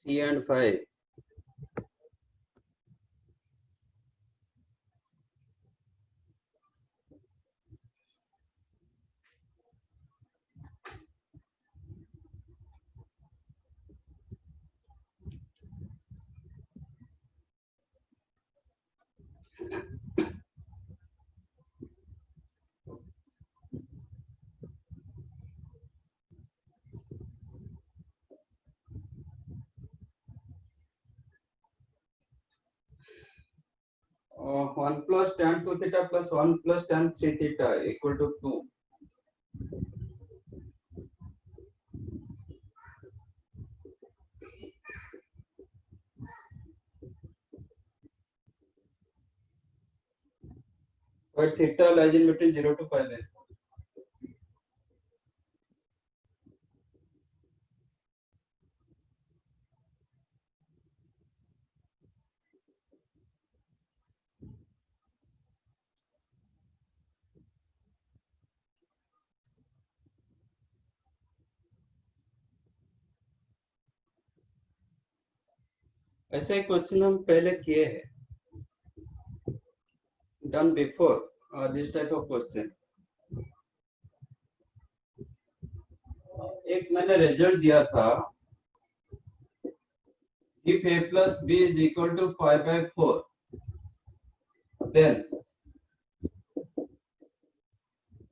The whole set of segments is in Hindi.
3 and 5. One plus tan 2 theta plus 1 plus tan 3 theta equal to 2. Where theta lies in between 0 to pi length. ऐसे क्वेश्चन हम पहले किए हैं, done before this type of question. एक मैंने रिजल्ट दिया था, if a plus b is equal to pi by 4, then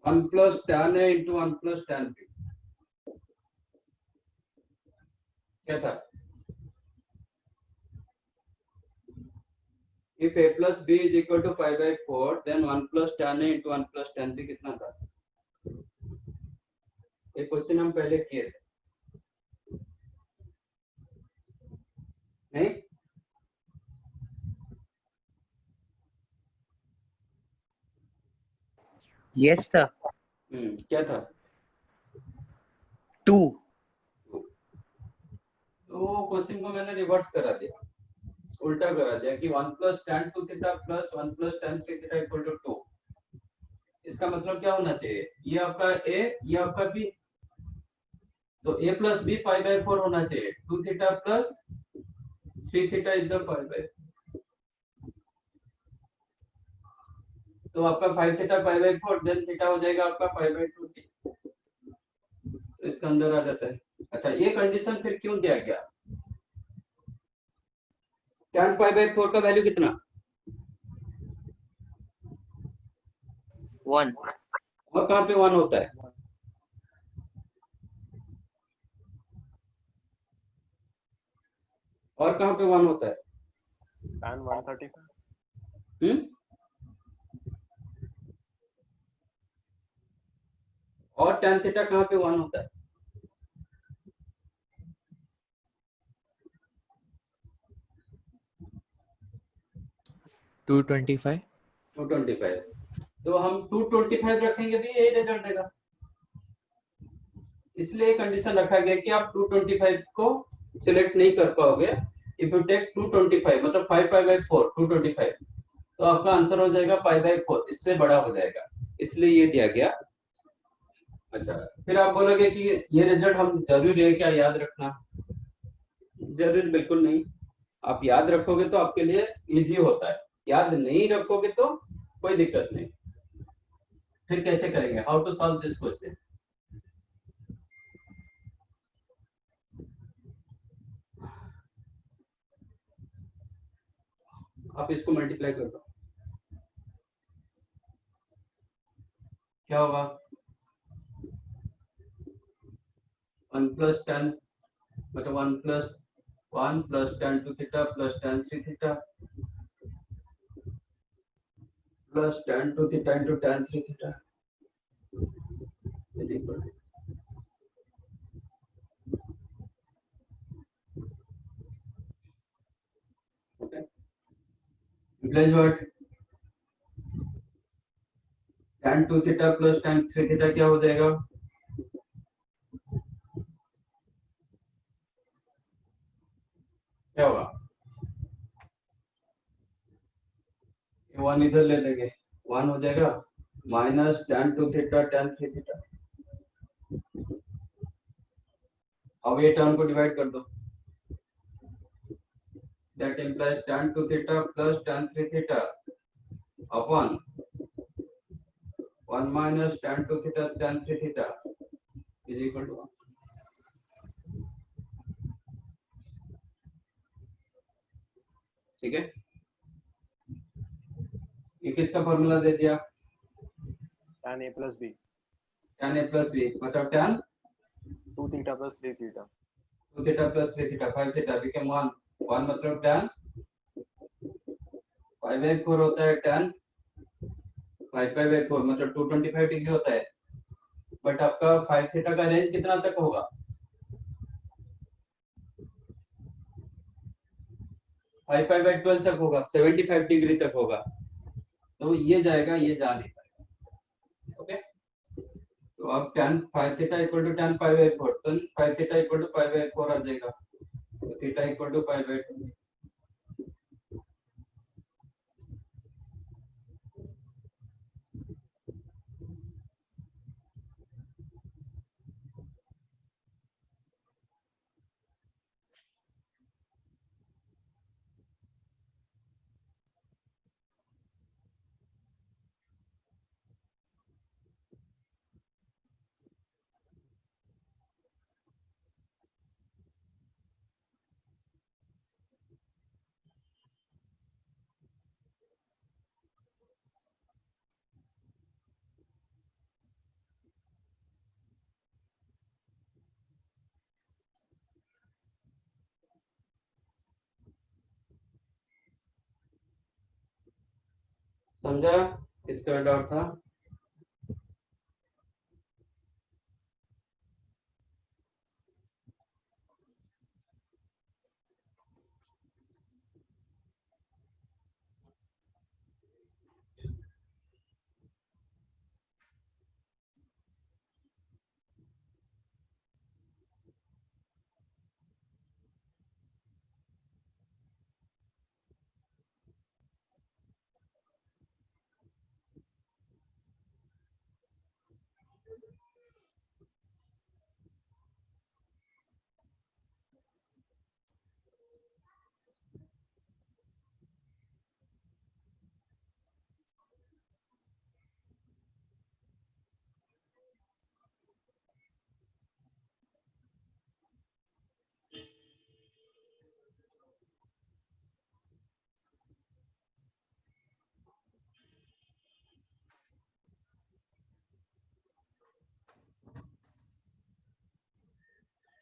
1 plus tan a into 1 plus tan b क्या था? If a plus b is equal to pi by 4, then 1 plus tan a into 1 plus tan b कितना था? ये क्वेश्चन हम पहले किए थे, नहीं? Yes sir. क्या था? 2। तो क्वेश्चन को मैंने रिवर्स करा दिया, उल्टा करा दिया कि 1 plus tan 2 theta plus 1 plus tan 3 theta equal to 2। इसका मतलब क्या होना चाहिए? ये आपका a, ये आपका b, तो a plus b pi by 4 होना चाहिए। 2 theta plus 3 theta is the pi by, तो आपका 5 theta pi by 4, then theta हो जाएगा आपका pi by 2 t, तो इसका अंदर आ जाता है। अच्छा, ये कंडीशन फिर क्यों दिया गया? tan pi by 4 का वैल्यू कितना? 1। और कहाँ पे 1 होता है? और कहाँ पे 1 होता है? tan 135। और tan थीटा कहाँ पे 1 होता है? टू 225। तो हम 225 रखेंगे भी यही रिजल्ट देगा, इसलिए कंडीशन रखा गया कि आप 225 को सिलेक्ट नहीं कर पाओगे। इफ यू टेक 225 मतलब 5 पाई बाय 4 225, तो आपका आंसर हो जाएगा पाई बाय 4, इससे बड़ा हो जाएगा, इसलिए ये दिया गया। अच्छा, फिर आप बोलोगे कि ये रिजल्ट हम जरूरी है क्या याद रखना? जरूरी बिल्कुल नहीं। आप याद रखोगे तो आपके लिए इजी होता है, याद नहीं रखोगे तो कोई दिक्कत नहीं। फिर कैसे करेंगे? How to solve this question? आप इसको मल्टीप्लाई कर दो, क्या होगा? 1 plus tan मतलब 1 plus 1 plus tan 2 theta plus tan 3 theta plus tan 2 theta into tan 3 theta is equal to okay. Utilize what? tan 2 theta plus tan 3 theta क्या हो जाएगा? क्या होगा? 1 इधर ले लेंगे, 1 हो जाएगा minus tan 2 theta tan 3 theta। अब ये टर्म को डिवाइड कर दो, implies tan 2 theta plus tan 3 theta upon 1 minus tan 2 theta tan 3 theta is equal to 1. ठीक है, ये किसका फॉर्मूला दे दिया? tan a plus b tan a plus b मतलब tan 2 theta plus 3 theta 2 theta plus 3 theta 5 theta became 1 1 मतलब tan 5/4 होता है, tan 5/4 मतलब 225 डिग्री होता है। बट आपका 5 थीटा का रेंज कितना तक होगा? 5/12 तक होगा, 75 डिग्री तक होगा। तो ये जाएगा, ये जा नहीं पाएगा। ओके, तो अब tan 5 theta equal to tan 5/4 तो 5 थीटा इक्वल टू 5/4 आ जाएगा, तो थीटा इक्वल टू 5/2। समझा? इसका डाउट था?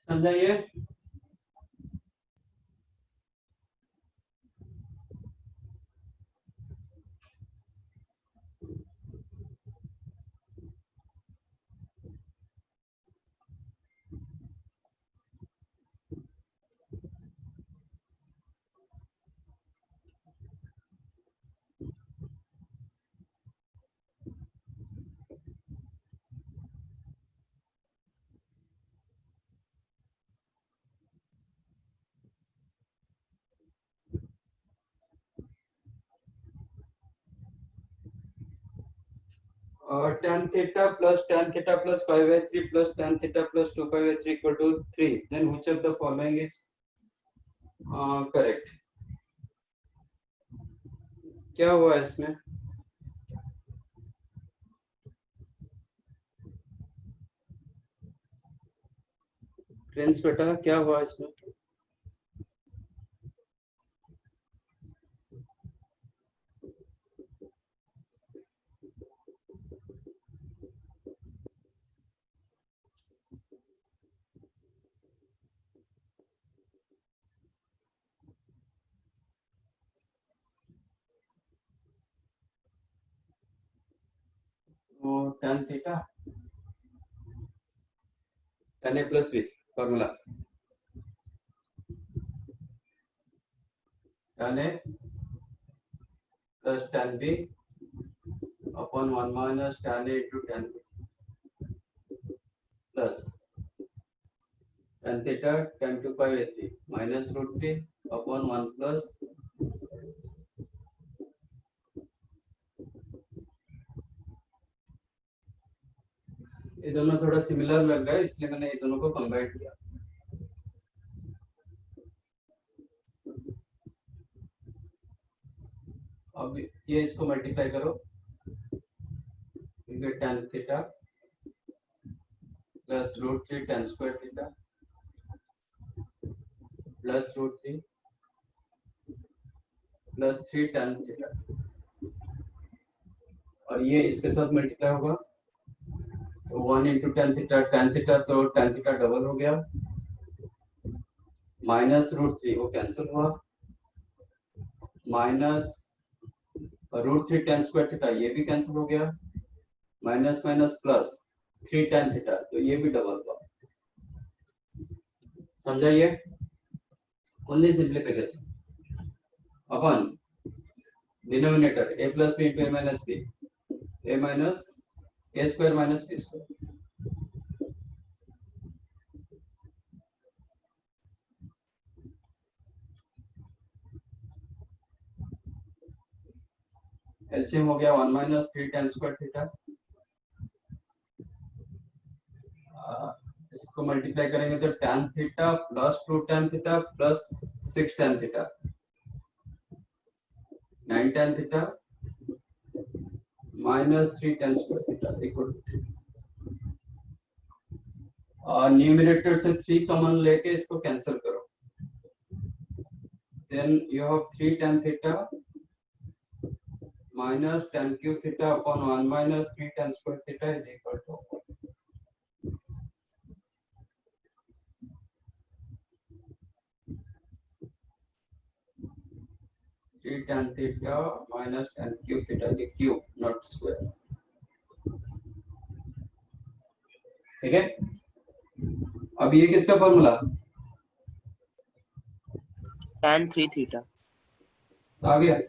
समझा ये? और tan theta plus 5/3 plus tan theta plus 2/3 equal to 3. Then which of the following is correct? क्या हुआ इसमें? फ्रेंड्स बेटा क्या हुआ इसमें? वो tan theta tan a plus b formula tan a plus tan b upon 1 minus tan a into tan b plus tan theta tan 2/3 minus root 3 upon 1 plus ये दोनों थोड़ा सिमिलर लग रहा है इसलिए मैंने ये दोनों को कंबाइन किया। अब ये इसको मल्टीप्लाई करो, tan theta plus √3 tan square theta plus √3 plus 3 tan theta, और ये इसके साथ मल्टीप्लाई होगा तो 1 इंटू tan थीटा तो tan थीटा डबल हो गया, माइनस √3 वो कैंसिल हुआ, माइनस √3 tan स्क्वायर थीटा ये भी कैंसिल हो गया, minus minus plus 3 tan theta तो ये भी डबल हुआ। समझाइए, ओनली सिंप्लीफिकेशन अपन denominator a plus B into a minus B, a minus a square minus b square, LCM हो गया 1 माइनस 3 tan स्क्वायर थीटा, इसको मल्टीप्लाई करेंगे तो tan theta plus 2 tan theta plus 6 tan theta 9 tan theta minus 3 tan square theta equal to 3। और न्यूमरेटर से 3 कॉमन लेके इसको कैंसिल करो, then you have 3 tan theta minus tan cube theta upon 1 minus 3 tan square theta is equal to 3 tan theta minus tan cube theta, ये क्यूब नॉट स्क्वायर, ठीक है। अब ये किसका फॉर्मूला tan 3 theta. आ गया,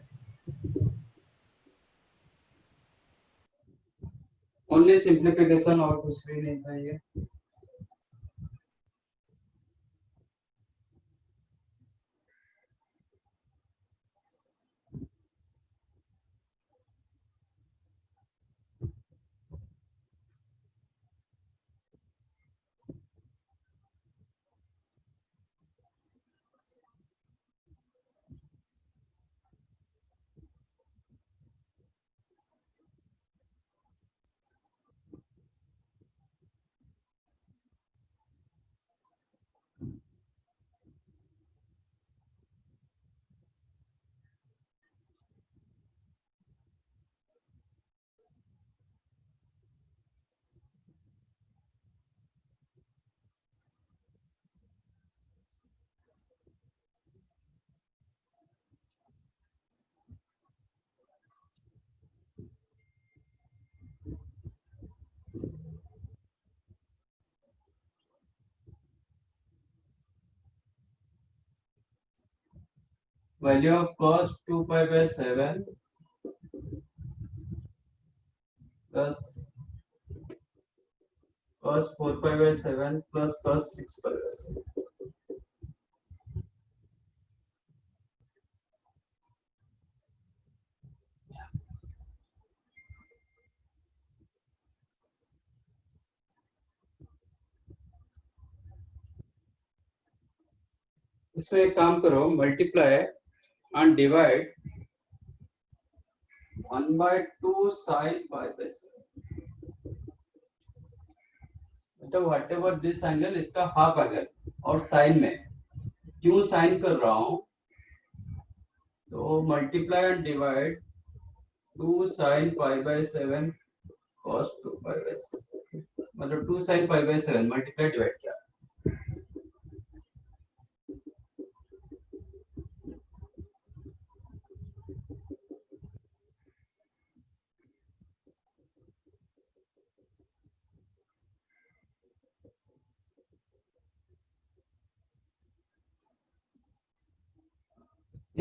ओनली सिंप्लीफिकेशन और कुछ भी नहीं था ये। Value of cos 2 pi by 7 plus cos 4 pi by 7 plus cos 6 pi by 7। इसमें एक काम करो, multiply and divide 1/2 sin pi by 7, मतलब व्हाट एवर दिस एंगल इसका हाफ एंगल, और साइन में क्यों साइन कर रहा हूं तो multiply and divide 2 sin pi by 7 cos 2 pi by 7, मतलब 2 sin pi by 7 multiply divide किया।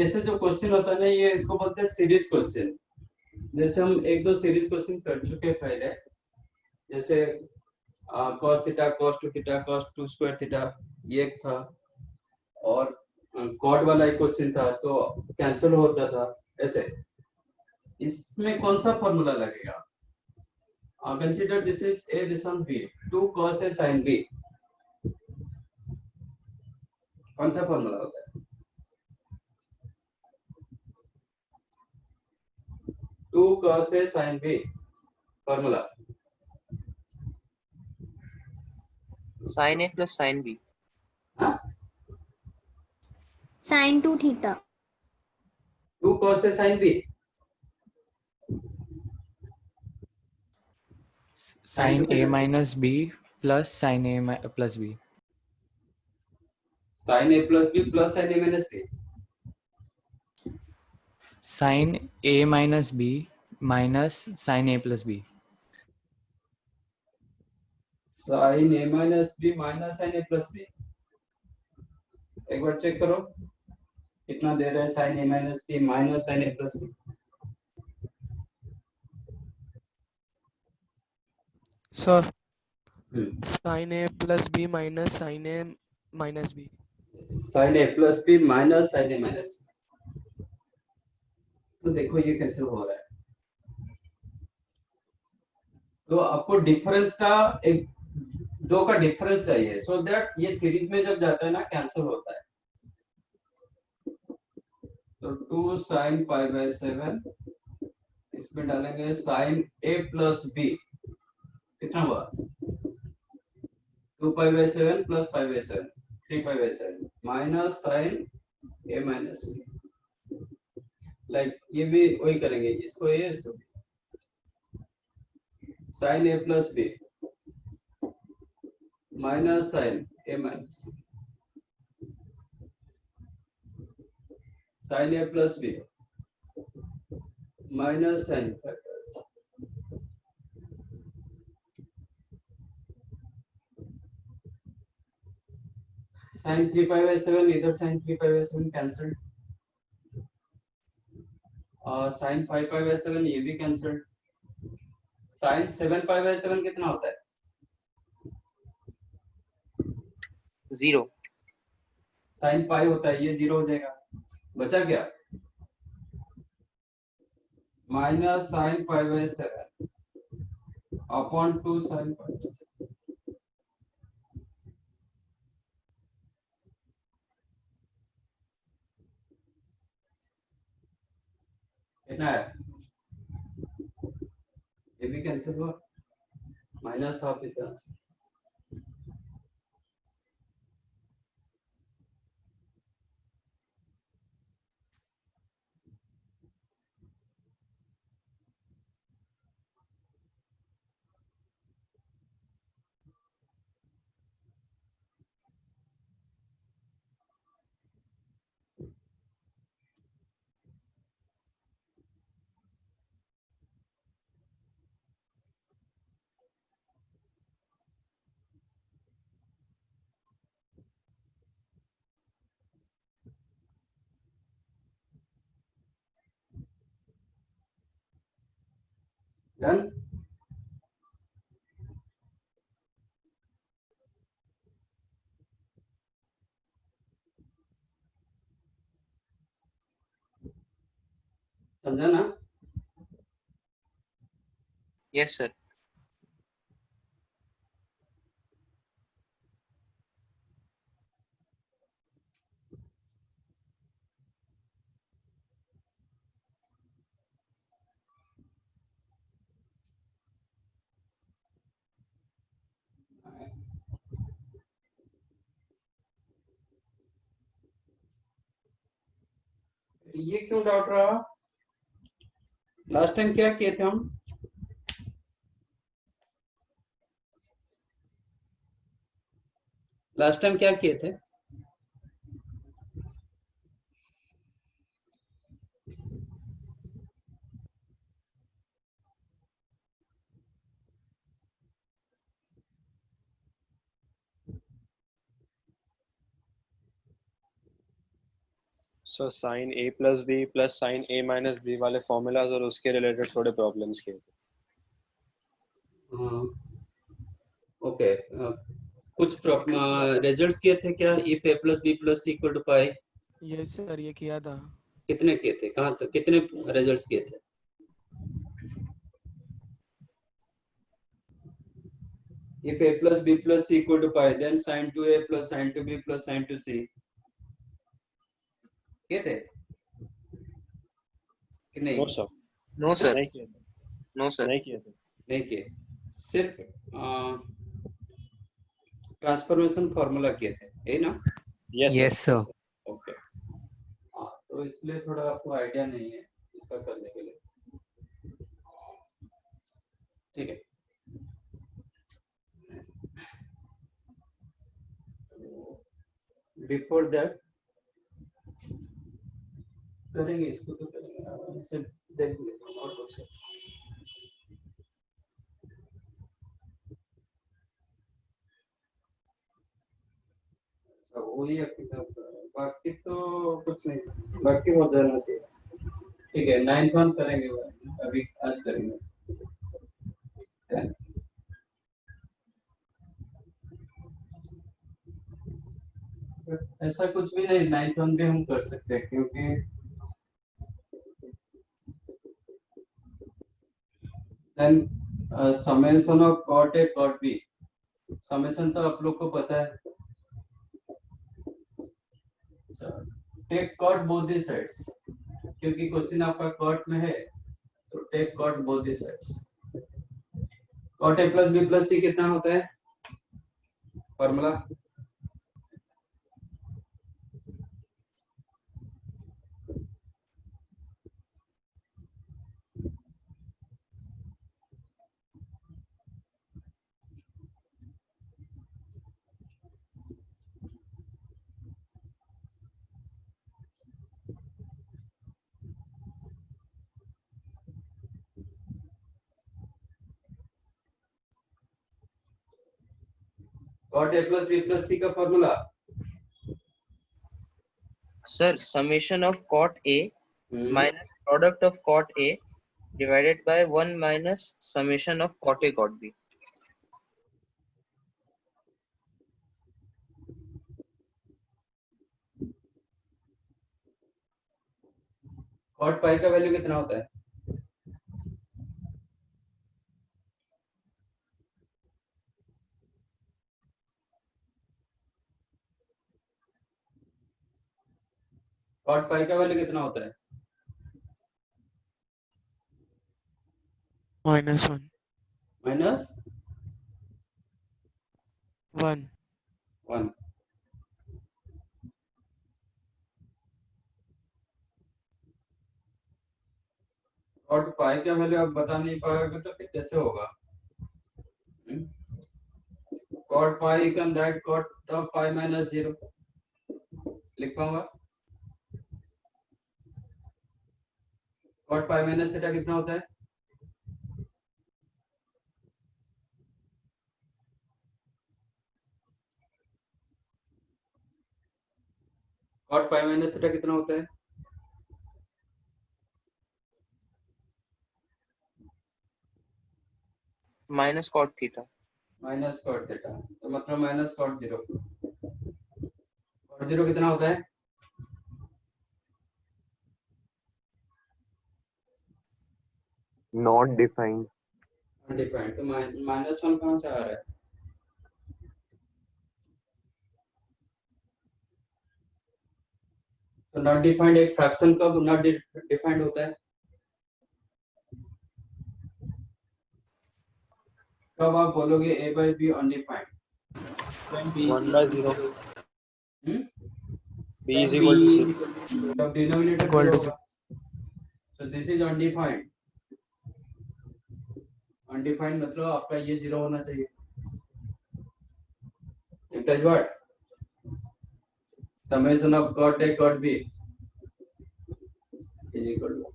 ऐसे जो क्वेश्चन होता है ना, ये इसको बोलते हैं सीरीज क्वेश्चन। जैसे हम एक दो सीरीज क्वेश्चन कर चुके हैं पहले, जैसे cos theta cos 2 theta cos 2 square theta ये एक था, और कॉट वाला एक क्वेश्चन था तो कैंसिल होता था। ऐसे इसमें कौन सा फॉर्मूला लगेगा? Consider this is a, this one b, 2 cos a sin b, कौन सा फॉर्मूला होता है? 2 cos A sin B formula sin A plus sin B. हाँ sin 2 theta. 2 cos A sin B Sin A minus minus B plus sin A plus B. sin A plus B plus sin A minus B Sin A minus B minus sin A plus B. sin A minus B minus sin A plus B एक बार चेक करो कितना दे रहा है sin A minus B minus sin A plus B Sir, hmm sin A plus B minus sin A minus B. sin A plus B minus sin A minus B तो देखो ये कैसे हो रहा है तो आपको डिफरेंस का एक दो का डिफरेंस चाहिए सो दैट ये सीरीज में जब जाता है ना कैंसिल होता है तो 2 sin पाई बाय 7 इसमें डालेंगे sin A plus B कितना हुआ 2 pi by 7 plus pi by 7 3 pi by 7 minus sin A minus B like ये भी वही करेंगे इसको ये इसको sin A plus B minus sin A minus B sin A plus B minus sin sin 3 pi by 7 इधर sin 3 pi by 7 कैंसिल्ड और sin 5 pi by 7 ये भी कैंसिल्ड sin 7 pi by 7 कितना होता है 0. sin pi होता है ये 0 हो जाएगा बचा क्या minus sin pi by 7 upon 2 sin pi by 7 कितना है ये भी कैंसिल हुआ माइनस हाफ इतना डन समझा ना Yes, sir. ये क्यों डाउट रहा लास्ट टाइम क्या किए थे हम लास्ट टाइम क्या किए थे सो sin A plus B plus sin A minus B वाले फॉर्मूलाज और उसके रिलेटेड थोड़े प्रॉब्लम्स किए थे ओके कुछ रिजल्ट्स किए थे क्या if a plus b plus c equal to pi yes sir ये किया था. कितने किए थे कहाँ तक कितने रिजल्ट्स किए थे if a plus b plus c equal to pi then sin 2a plus sin 2b plus sin 2c किए थे कि नहीं नो सर No sir. नहीं किए थे, No sir. नहीं किए थे। नहीं किए, सिर्फ ट्रांसफॉर्मेशन फॉर्मूला किए थे, यही ना? Yes Yes, sir. ओके, हाँ, तो इसलिए थोड़ा आपको आइडिया नहीं है इसका करने के लिए, ठीक है। बिफोर दैट करेंगे इसको, तो करेंगे, इससे देख लेते हैं और कुछ है। अच्छा, वही बाकी तो कुछ नहीं, बाकी हो जाना चाहिए, ठीक है। 9th वन करेंगे, अभी आज करेंगे। ऐसा कुछ भी नहीं, 9th वन भी हम कर सकते हैं, क्योंकि then summation of cot A cot B, summation तो आप लोग को पता है, take cot both the sides, क्योंकि क्वेश्चन आपका कॉट में है, तो take cot both the sides. Cot A plus B plus C कितना होता है formula? Cot A plus B plus C का formula Sir, summation of cot A minus product of cot A divided by 1 minus summation of cot A cot B. Cot pi का वैल्यू कितना होता है? कॉट पाई का वैल्यू कितना होता है? -1 माइनस 1 1। कॉट पाई का वैल्यू आप बता नहीं पाओगे तो फिर कैसे होगा? Cot pi can write cot of pi minus 0 लिख पाऊंगा। कॉट पाई माइनस थीटा कितना होता है? कॉट पाई माइनस थीटा कितना होता है? Minus cot theta. Minus cot theta, तो मतलब माइनस कॉट 0। कॉट 0 कितना होता है? Not defined. अनडिफाइंड, तो माइनस 1 कहां से आ रहा है? तो नॉट डिफाइंड एक फ्रैक्शन कब नॉट डिफाइंड होता है? कब आप बोलोगे a by b undefined? when b is 1/0 hmm? b is equal to 0 तब डिनोमिनेटर equal to होगा, so this is undefined। Undefined मतलब आपका ये 0 होना चाहिए। It is what summation of cot a cot b is equal to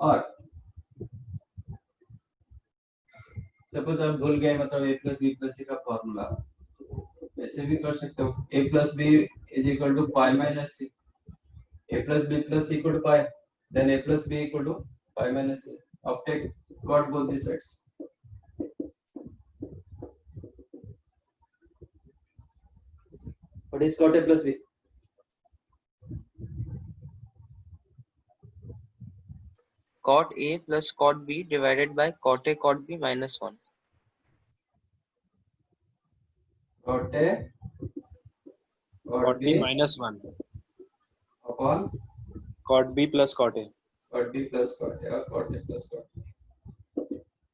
और सपोज आप भूल गए, मतलब a plus B plus C का फॉर्मूला, ऐसे भी कर सकते हो, a plus B is equal to pi minus C, a plus B plus C equal to pi, then a plus B equal to pi minus C. अब take cot both the sides. What is cot a plus B? Cot A plus cot B divided by cot A cot B minus 1. Cot A cot B minus 1 upon cot B plus cot A. cot B plus cot A or cot A plus cot A.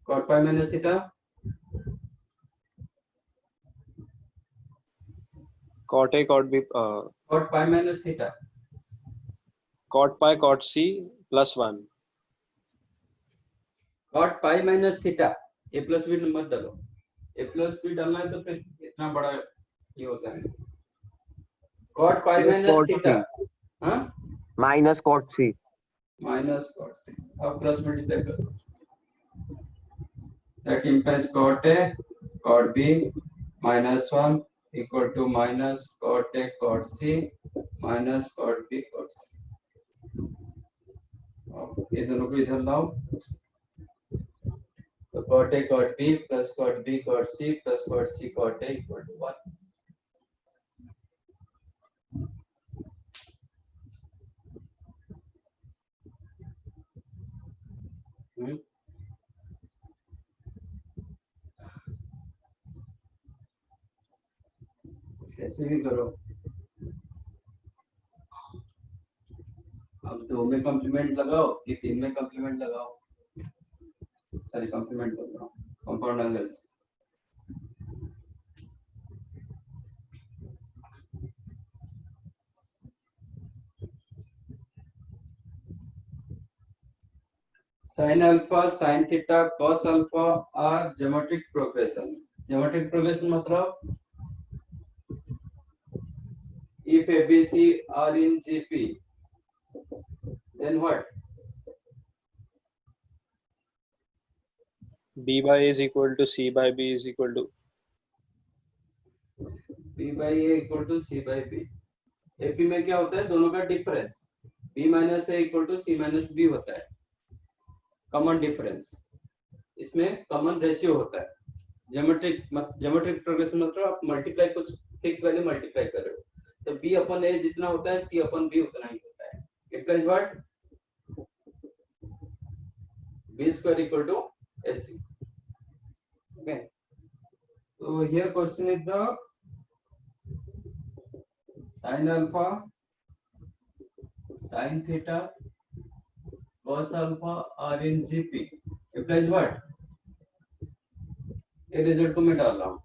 Cot pi minus theta, Cot A cot B cot pi minus theta, cot pi cot C plus 1 cot pi minus theta. A plus b मत डालो, a plus b डालना है तो फिर इतना बड़ा ये होता है. Cot pi minus cot theta, हाँ minus cot C. minus cot c. अब क्रॉस मल्टीप्लाई करो. That implies cot A cot B minus 1 equal to minus cot A cot C minus cot B cot C. अब ये दोनों को इधर लाओ तो cot A cot B plus cot B cot C plus cot C cot A equal to 1. कैसे भी करो. अब 2 में कॉम्प्लीमेंट लगाओ कि 3 में कॉम्प्लीमेंट लगाओ. सॉरी कॉम्प्लीमेंट बोल रहा हूँ, compound angles. sin alpha sin theta cos alpha are geometric progression. Geometric progression मतलब if ABC are in GP, then what? B by A is equal to C by B is equal to B by A equal to C by B. AP में क्या होता है, दोनों का difference. B minus A equal to C minus B होता है, कॉमन डिफरेंस. इसमें कॉमन रेशियो होता है. ज्योमेट्रिक प्रोग्रेशन मतलब आप मल्टीप्लाई कुछ फिक्स वैल्यू मल्टीप्लाई कर रहे हो तो B अपन A जितना होता है C अपन B उतना ही होता है. Implies what? B square equal to AC. Okay. So here question is the sin alpha, sin theta, cos alpha are in GP. Implies what? ये रिजल्ट को मैं डाल रहा हूँ.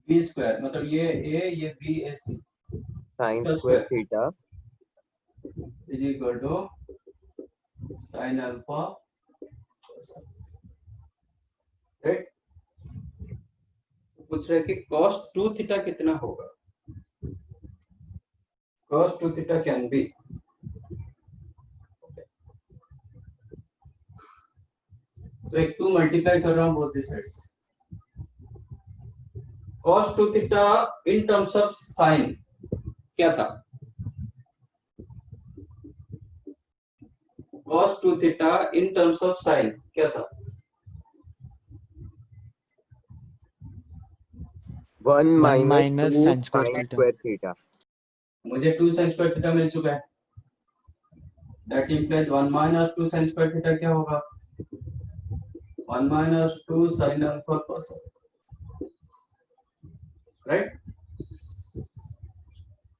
B square मतलब ये A ये B AC Sin इसका square square theta is equal to sin alpha cos alpha. Right? पूछ रहे कि cos 2 थीटा कितना होगा. Cos 2 theta can be तो एक 2 मल्टीप्लाई कर रहा हूँ both the sides. cos 2 theta in terms of sine क्या था? cos 2 theta in terms of sine क्या था? 1 1 minus minus 2 sin square sin theta. square theta. मुझे 2 sin square थीटा मिल चुका है. That implies 1 minus 2 sin square theta क्या होगा? 1 minus 2 sin alpha cos alpha. Right?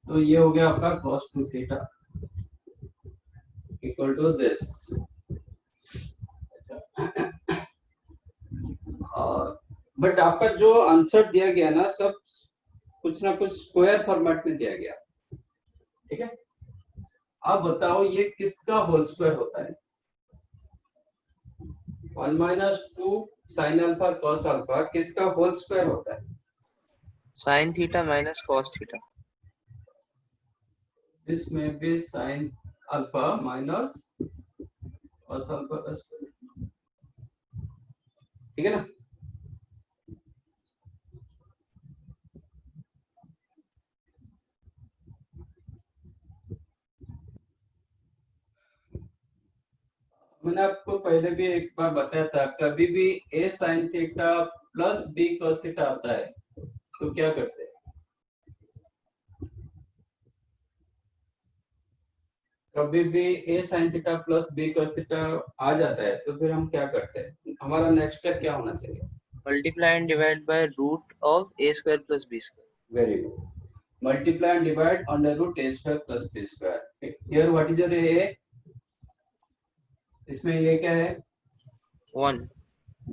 तो ये हो गया आपका cos 2 theta equal to this. But आपका जो आंसर दिया गया ना सब कुछ ना कुछ स्क्वायर फॉर्मेट में दिया गया. ठीक है, अब बताओ ये किसका होल स्क्वायर होता है? 1 minus 2 sin alpha cos alpha किसका होल स्क्वायर होता है? sin theta minus cos theta. This may be sin alpha minus cos alpha का स्क्वायर. ठीक है ना? मैंने आपको पहले भी एक बार बताया था, कभी भी a sin theta plus b cos theta आता है तो क्या करते हैं? कभी भी a sin theta plus b cos theta आ जाता है तो फिर हम क्या करते हैं? हमारा नेक्स्ट स्टेप क्या होना चाहिए? Multiply and divide by root of a square plus b square. Very good. multiply and divide under root a square plus b square. Here what is your a? इसमें ये क्या है? 1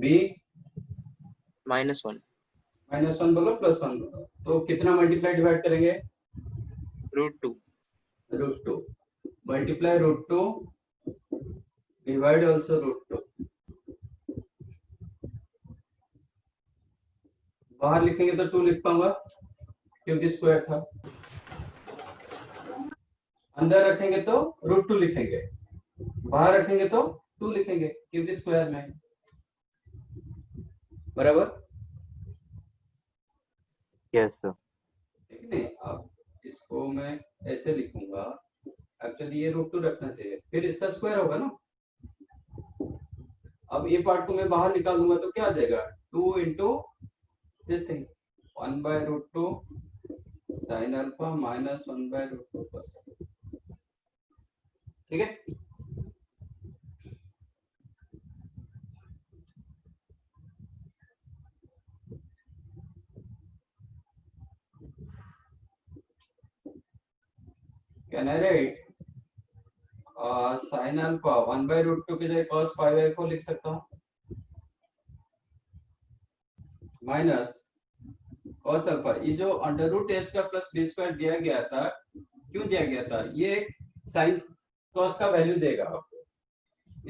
b -1 -1 बोलो +1 बोलो, तो कितना मल्टीप्लाई डिवाइड करेंगे? √2 √2 मल्टीप्लाई √2 डिवाइड आल्सो √2. बाहर लिखेंगे तो 2 लिख पाऊंगा क्योंकि स्क्वायर था, अंदर रखेंगे तो √2 लिखेंगे, बाहर रखेंगे तो 2 लिखेंगे क्योंकि स्क्वायर में है. बराबर? Yes, sir. ठीक नहीं? अब इसको मैं ऐसे लिखूंगा, एक्चुअली ये √2 रखना चाहिए, फिर इसका स्क्वायर होगा ना. अब ये पार्ट को मैं बाहर निकाल दूंगा तो क्या आ जाएगा? 2 into this thing 1/√2 sin alpha minus 1/√2 cos alpha. ठीक है? Can I write sin alpha 1/√2 की जगह cos π/4 लिख सकता हूँ, माइनस cos अल्फा. ये जो under root a square plus b square दिया गया था, क्यों दिया गया था? ये sin cos का वैल्यू देगा आपको.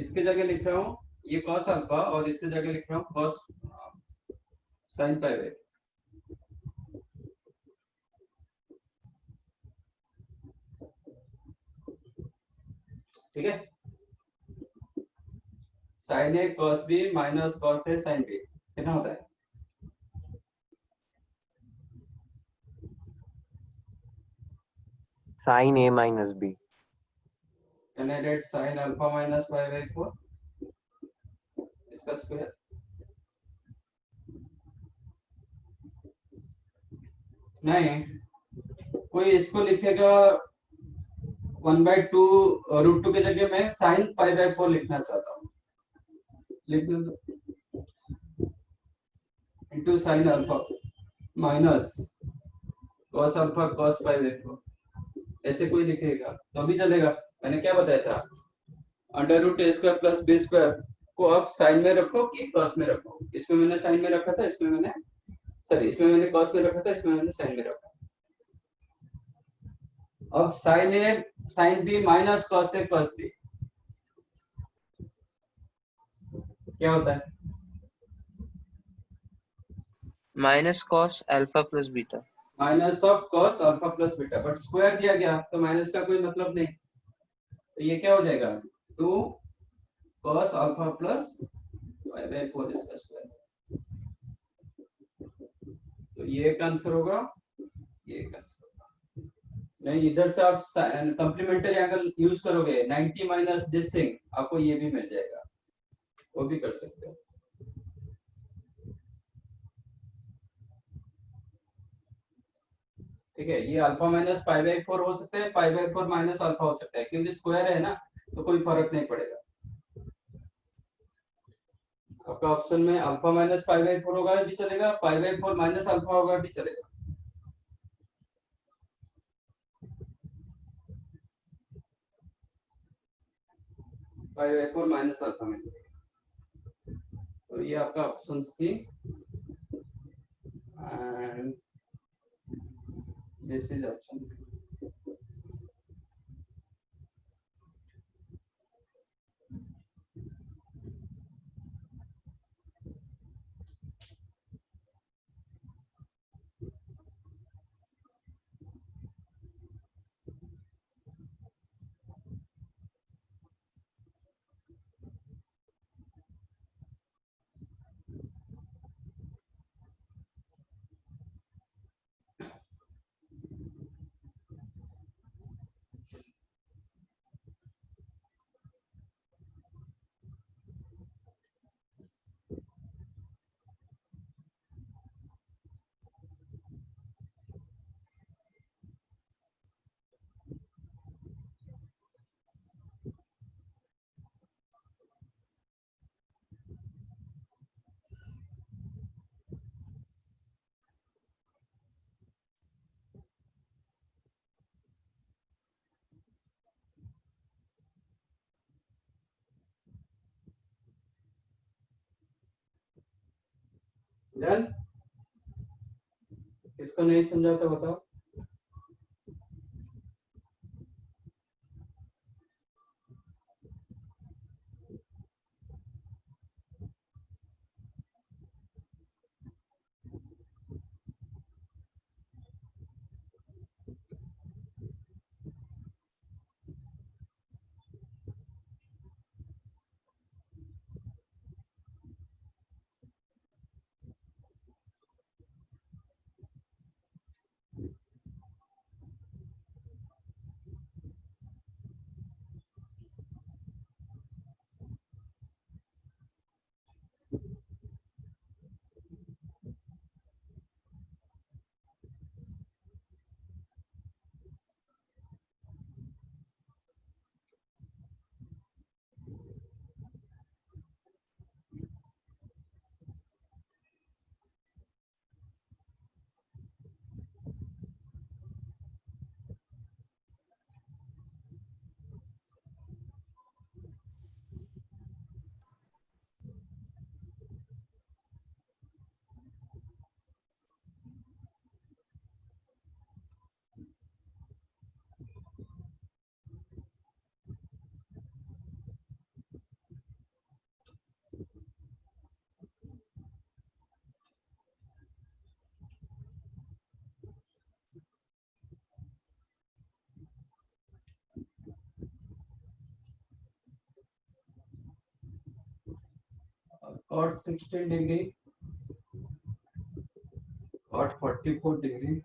इसके जगह लिख रहा हूँ ये cos अल्फा और इसके जगह लिख रहा हूँ cos sin π/4. ठीक है? sin a cos b minus cos a sin b कितना होता है? Sin A minus B. Can I write sin alpha minus π/4 इसका स्क्वायर? नहीं, कोई इसको लिखेगा 1/2 √2 की जगह मैं sin π/4 लिखना चाहता हूँ, लिखने दो. Into sin alpha minus cos alpha cos π/4, ऐसे कोई लिखेगा तो भी चलेगा. मैंने क्या बताया था? Under root a square plus b square को आप साइन में रखो कि cos में रखो. इसमें मैंने साइन में रखा था, इसमें मैंने इसमें मैंने cos में रखा था, इसमें मैंने साइन में रखा. अब sin a sin b minus cos a cos b क्या होता है? Minus cos alpha plus beta minus of cos alpha plus beta, but square दिया गया तो माइनस का कोई मतलब नहीं, तो ये क्या हो जाएगा? 2 cos अल्फा प्लस π/4 इसका स्क्वायर. तो ये एक आंसर होगा, ये एक आंसर होगा. नहीं, इधर से आप कॉम्प्लीमेंट्री एंगल यूज करोगे 90 माइनस दिस थिंग, आपको ये भी मिल जाएगा, वो भी कर सकते हो. ठीक है? ये अल्फा माइनस π/4 हो सकता है, π/4 माइनस अल्फा हो सकता है, क्योंकि स्क्वायर है ना तो कोई फर्क नहीं पड़ेगा. आपका ऑप्शन में अल्फा माइनस π/4 होगा भी चलेगा, π/4 माइनस अल्फा होगा भी चलेगा. π/4 माइनस अल्फा में, तो ये आपका option C and this is option. Done. किसको नहीं समझा तो बताओ। cot 16 degree, cot 44 degree,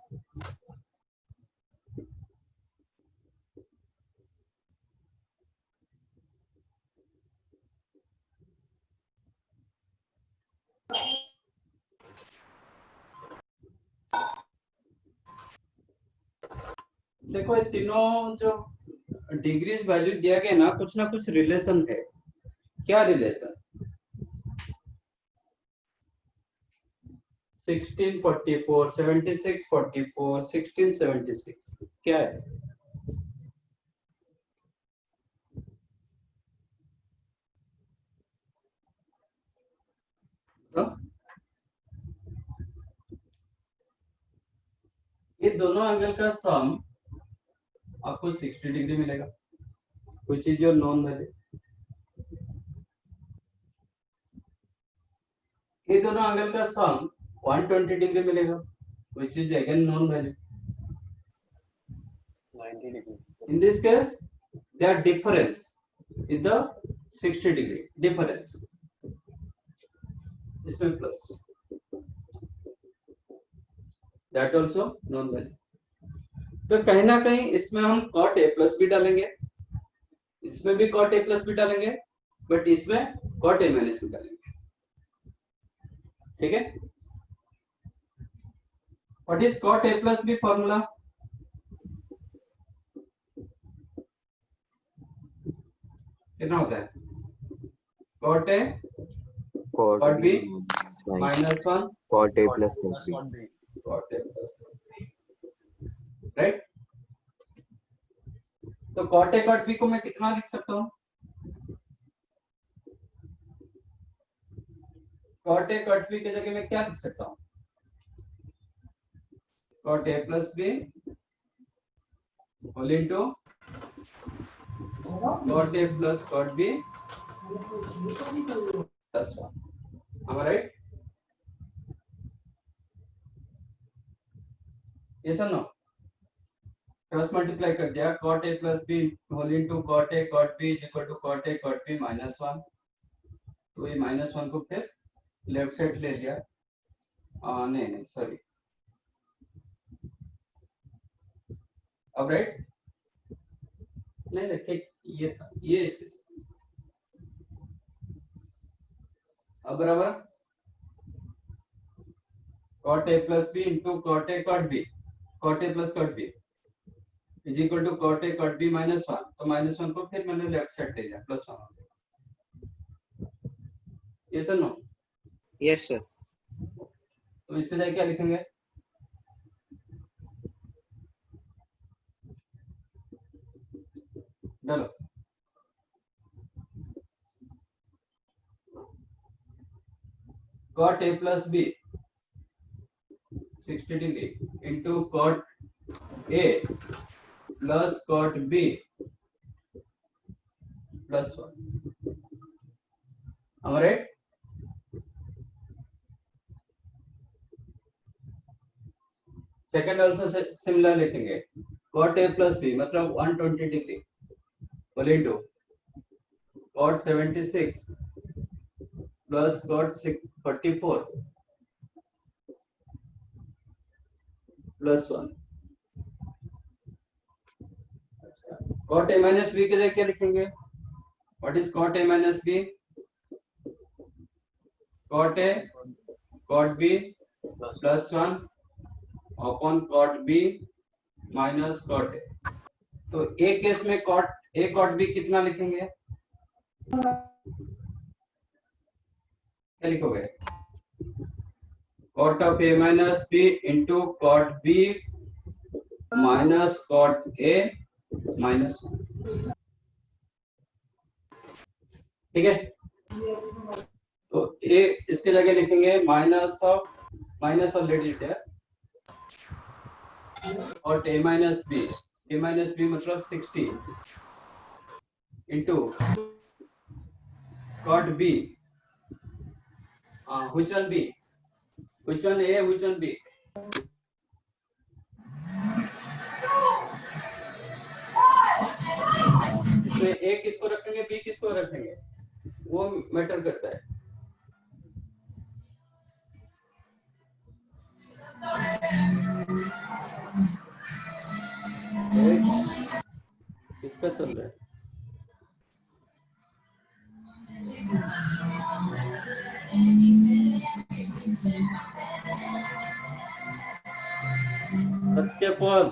देखो ये तीनों जो डिग्रीज वैल्यू दिया गया ना कुछ रिलेशन है। क्या रिलेशन? 1644, 7644, 1676 क्या है? तो ये दोनों एंगल का सम आपको 60 डिग्री मिलेगा, which is your known value। ये दोनों एंगल का सम 120 डिग्री मिलेगा, which is again known value। 90 degree. In this case, their difference is the 60 degree difference। इसमें plus, that also known value। तो कहीं ना कहीं इसमें हम cot a प्लस भी डालेंगे, इसमें भी cot a प्लस भी डालेंगे, बट इसमें cot a माइनस भी डालेंगे। ठीक है? What is cot a plus b formula? कितना होता है? cot a Cot cot b minus minus 1 cot A plus cot Plus B. cot B. cot a plus b, right? तो cot a cot b को मैं कितना लिख सकता हूँ? cot a cot b की जगह मैं क्या लिख सकता हूँ? cot a plus b whole into cot a plus cot b plus 1। Am I right? Yes or no? Cross multiply कर दिया, cot a plus b whole into cot a cot b is equal to cot a cot b minus 1। तो ये minus 1 को फिर लेफ्ट साइड ले लिया, नहीं सॉरी, अब राइट नहीं रखे, ये था, ये इसके अब बराबर cot a plus b into cot a cot b, cot a plus cot b is equal to cot a cot b minus 1। तो minus 1 को फिर मैंने लेफ्ट साइड ले लिया, प्लस 1 हो गया। यस और नो? Yes, sir. तो इसके जगह क्या लिखेंगे? डालो cot a plus b 60 degree into cot A plus cot B plus 1. Am I right? Second also similar लिखेंगे cot A plus B मतलब 120 डिग्री बोले into cot 76 plus cot 44 plus 1. cot A minus B के जगह क्या लिखेंगे? What is cot A minus B? cot A cot B plus 1 upon cot B minus cot A. तो A केस में cot A cot B कितना लिखेंगे? क्या लिखोगे? cot of A minus B into cot B minus cot A minus 1. ठीक है? तो A इसके जगह लिखेंगे माइनस ऑलरेडी है और A minus B मतलब 60 into cot B. Which one B? Which one A? Which one B? इसमें A किसको रखेंगे B किसको रखेंगे वो मैटर करता है. किसका चल रहा है? सत्यपाल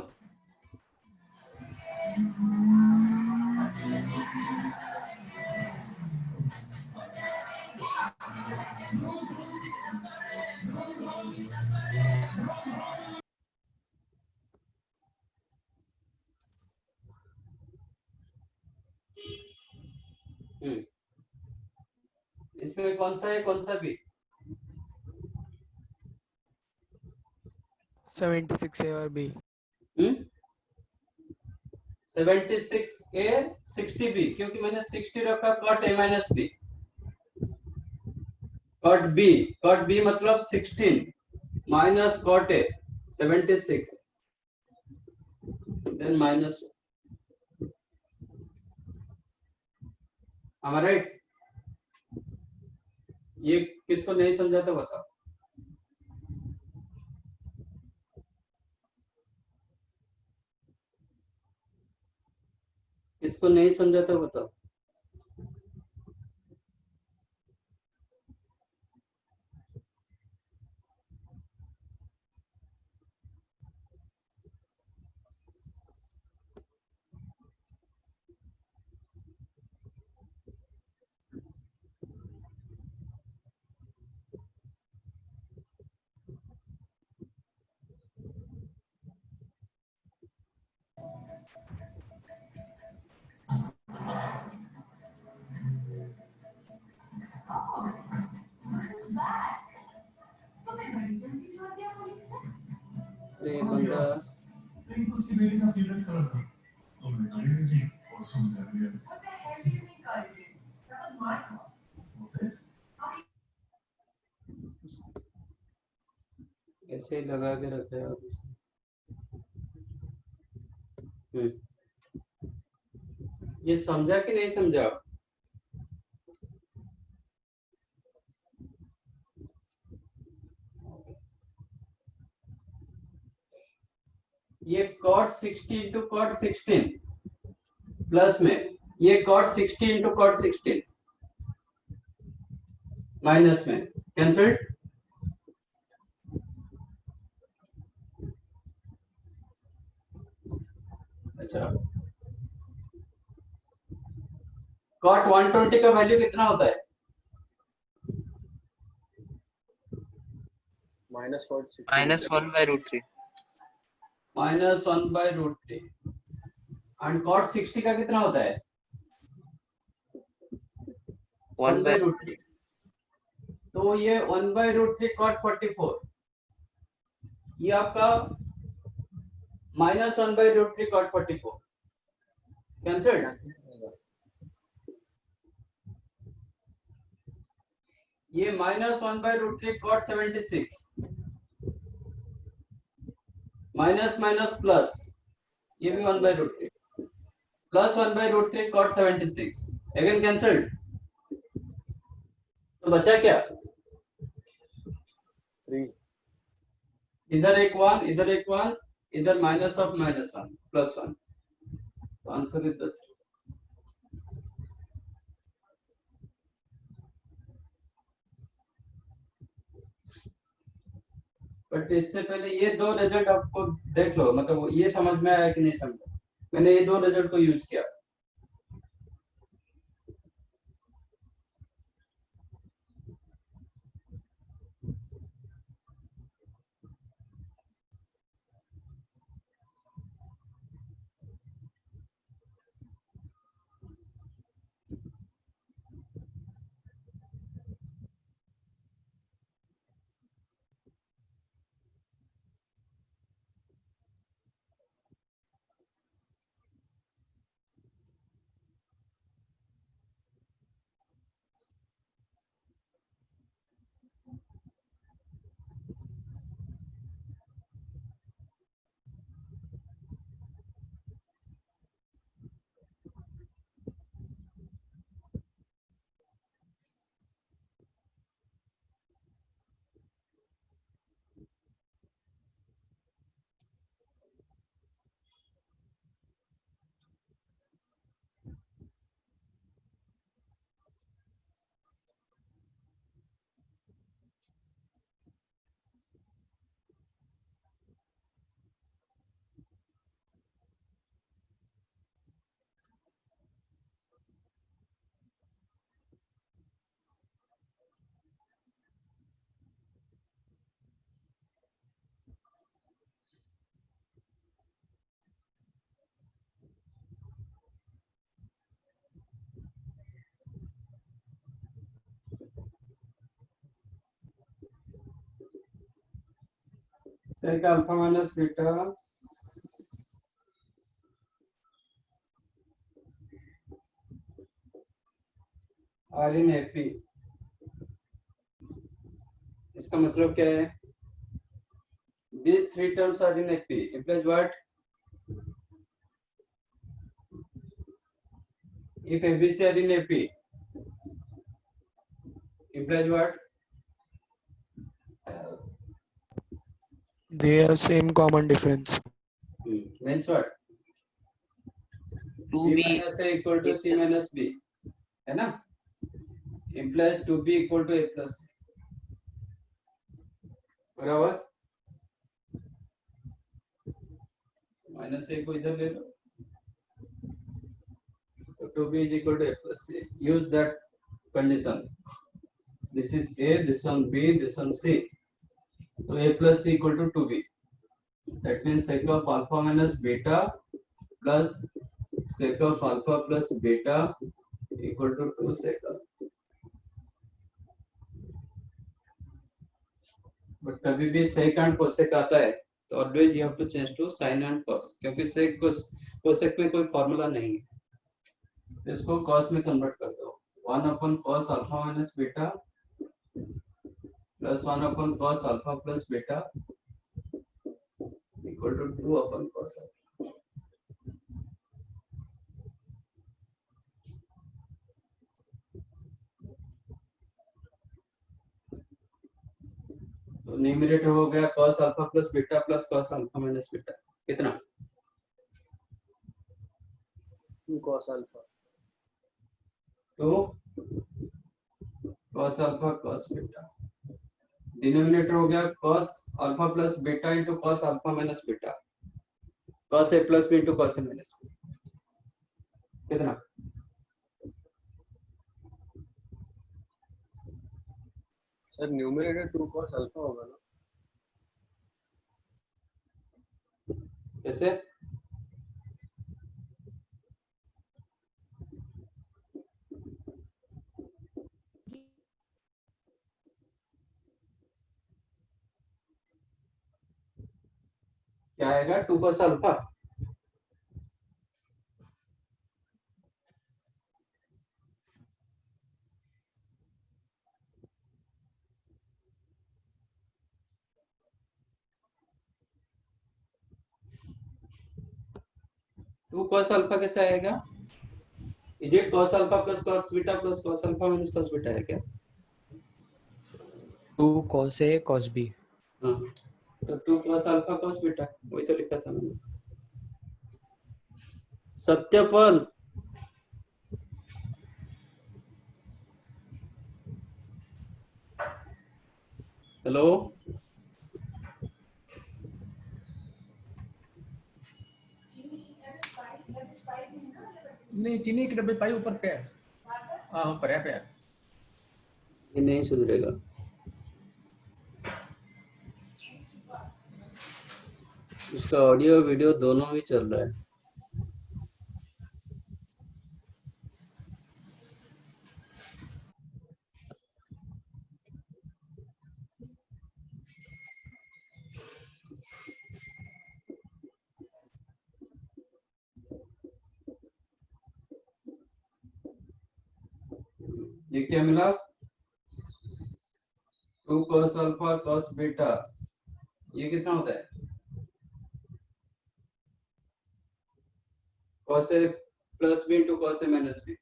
इसमें कौन सा है कौन सा भी? 76 A और B. 76 A 60 B क्योंकि मैंने 60 रखा cot A minus B. cot B मतलब 16 minus cot A 76 then minus. Am I right? ये किसको नहीं समझा तो बताओ. किसको नहीं समझा तो बताओ. ये बंदा उसकी बेटी का फेवरेट कलर था तो मैं गाड़ी में थी और सुन कर लिया What the hell do you mean guided? That was my car. was it ऐसे ही लगा के रखा है. ये समझा कि नहीं समझा? ये cot 60 into cot 16 प्लस में ये cot 60 into cot 16 माइनस में कैंसल्ड. अच्छा cot 120 का वैल्यू कितना होता है? minus cot 60 minus 1 by root 3. Minus 1 by root 3 and cot 60 का कितना होता है? 1 by रूट 3. तो ये 1 बाय रूट 3 cot 44 ये आपका -1/√3 cot 44 कैंसल्ड। ये -1/√3 cot 76 माइनस माइनस प्लस, ये भी 1/√3 प्लस 1/√3 cot 76 अगेन कैंसल्ड। तो बचा क्या? 3 इधर एक 1, इधर एक 1, इधर माइनस ऑफ -1 +1, तो आंसर इज द 3। बट इससे पहले ये दो रिजल्ट आपको देख लो, मतलब ये समझ में आया कि नहीं समझा? मैंने ये दो रिजल्ट को यूज किया। sec alpha minus beta r in AP, इसका मतलब क्या है? These three terms are in AP implies what? If ABC are in AP implies what? They have same common difference. Means what? B 2b minus A equal to C minus B, है ना? Implies 2B equal to A plus C, बराबर? माइनस A को इधर ले लो, तो 2B is equal to A plus C. Use that condition. This is A, this one B, this one C. So A plus C equal to 2B. That means sec of alpha minus beta plus sec of alpha plus beta equal to 2 sec alpha. But कभी भी sec and cosec आता है तो always you have to change to sin and cos, क्योंकि sec cosec में कोई फॉर्मूला नहीं है। इसको cos में कन्वर्ट कर दो, 1 upon cos alpha minus beta plus 1 upon cos alpha plus beta equal to 2 upon cos alpha. तो न्यूमरेटर हो गया cos alpha plus beta plus cos alpha minus beta, कितना? 2 cos alpha 2 cos alpha cos beta, denominator हो गया cos alpha plus beta into cos alpha minus beta, cos A plus B into cos A minus B, कितना? सर न्यूमरेटर 2 cos alpha होगा ना? कैसे? क्या आएगा 2 cos अल्फा। टू cos अल्फा कैसे आएगा? Is it cos alpha plus cos beta plus cos alpha minus cos beta है क्या? 2 cos A cos B। हाँ, तो 2 cos अल्फा cos बीटा वही तो लिखा था मैंने। सत्यपाल हेलो, नहीं चीनी के डब्बे पाई ऊपर पे है। हाँ पर है। ये नहीं सुधरेगा। उसका ऑडियो वीडियो दोनों ही चल रहा है। ये क्या मिला? 2 cos अल्फा cos बीटा, ये कितना होता है? cos a plus B into cos a minus B.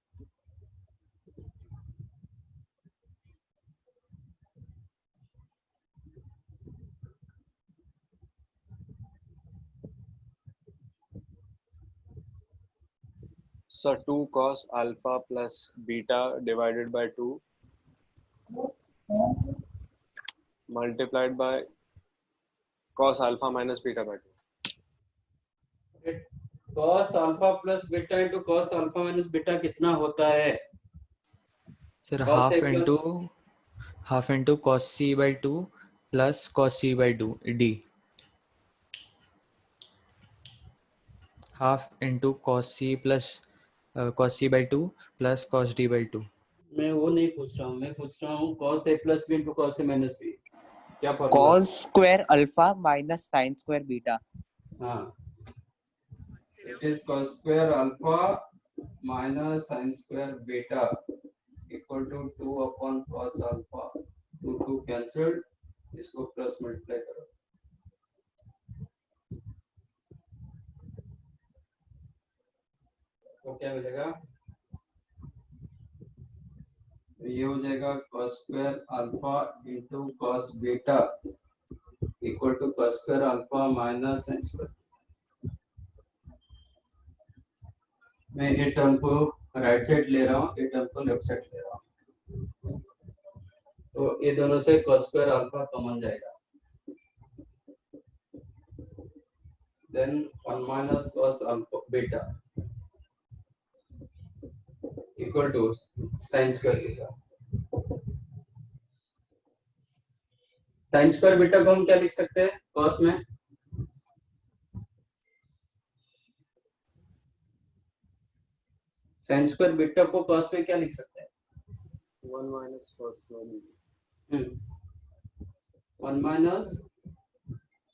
So 2 cos alpha plus beta divided by 2 multiplied by cos alpha minus beta by 2. cos alpha plus beta into cos alpha minus beta कितना होता है? Sir Cos half A plus- into cos C by 2 plus cos C by 2 D। Half into cos C plus cos C by 2 plus cos D by 2। मैं वो नहीं पूछ रहा हूँ, मैं पूछ रहा हूँ cos a plus B into cos a minus B क्या formula? cos square alpha minus sin square beta. हाँ, it is cos square alpha minus sin square beta equal to 2 upon cos alpha. 2 cancelled, इसको प्लस मल्टीप्लाई करो। तो क्या मिलेगा? तो ये हो जाएगा cos square alpha into cos beta equal to cos square alpha minus sin square. मैं ये टर्म को राइट साइड ले रहा हूँ, ये टर्म को लेफ्ट साइड ले रहा हूँ, तो ये दोनों से cos स्क्वायर अल्फा कॉमन जाएगा। Then 1 minus cos alpha beta equal to sin square beta. sin square beta को हम क्या लिख सकते हैं cos में? sin स्क्वायर बीटा को cos में क्या लिख सकते हैं? 1 minus cos square beta. 1 minus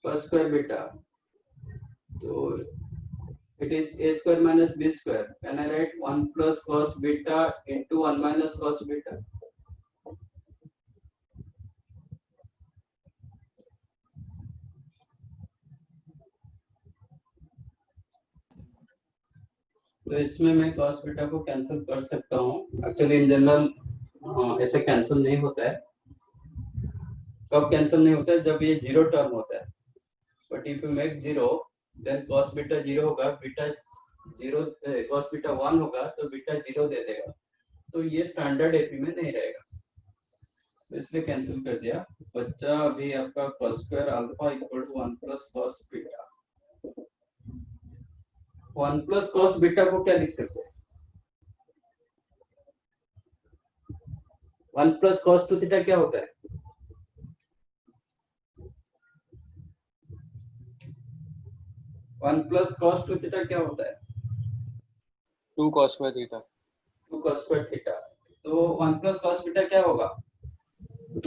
cos square beta, तो it is a square minus b square. Can I write 1 plus cos beta into 1 minus cos beta? तो इसमें मैं cos बीटा को कैंसिल कर सकता हूँ। एक्चुअली इन जनरल ऐसे कैंसिल नहीं होता है। कब कैंसिल नहीं होता है? जब ये जीरो टर्म होता है। But if you make zero then cos beta zero होगा, बीटा जीरो cos बीटा 1 होगा तो बीटा जीरो दे देगा, तो ये स्टैंडर्ड एपी में नहीं रहेगा, तो इसलिए कैंसिल कर दिया। बच्चा अभी आपका cos square alpha equal to 1 plus cos beta. 1 plus cos beta को क्या लिख सकते हैं? 1 प्लस cos टू थीटा क्या होता है? One plus cos two theta क्या होता है? 2 cos square theta. 2 cos square theta. तो 1 प्लस cos बीटा क्या होगा?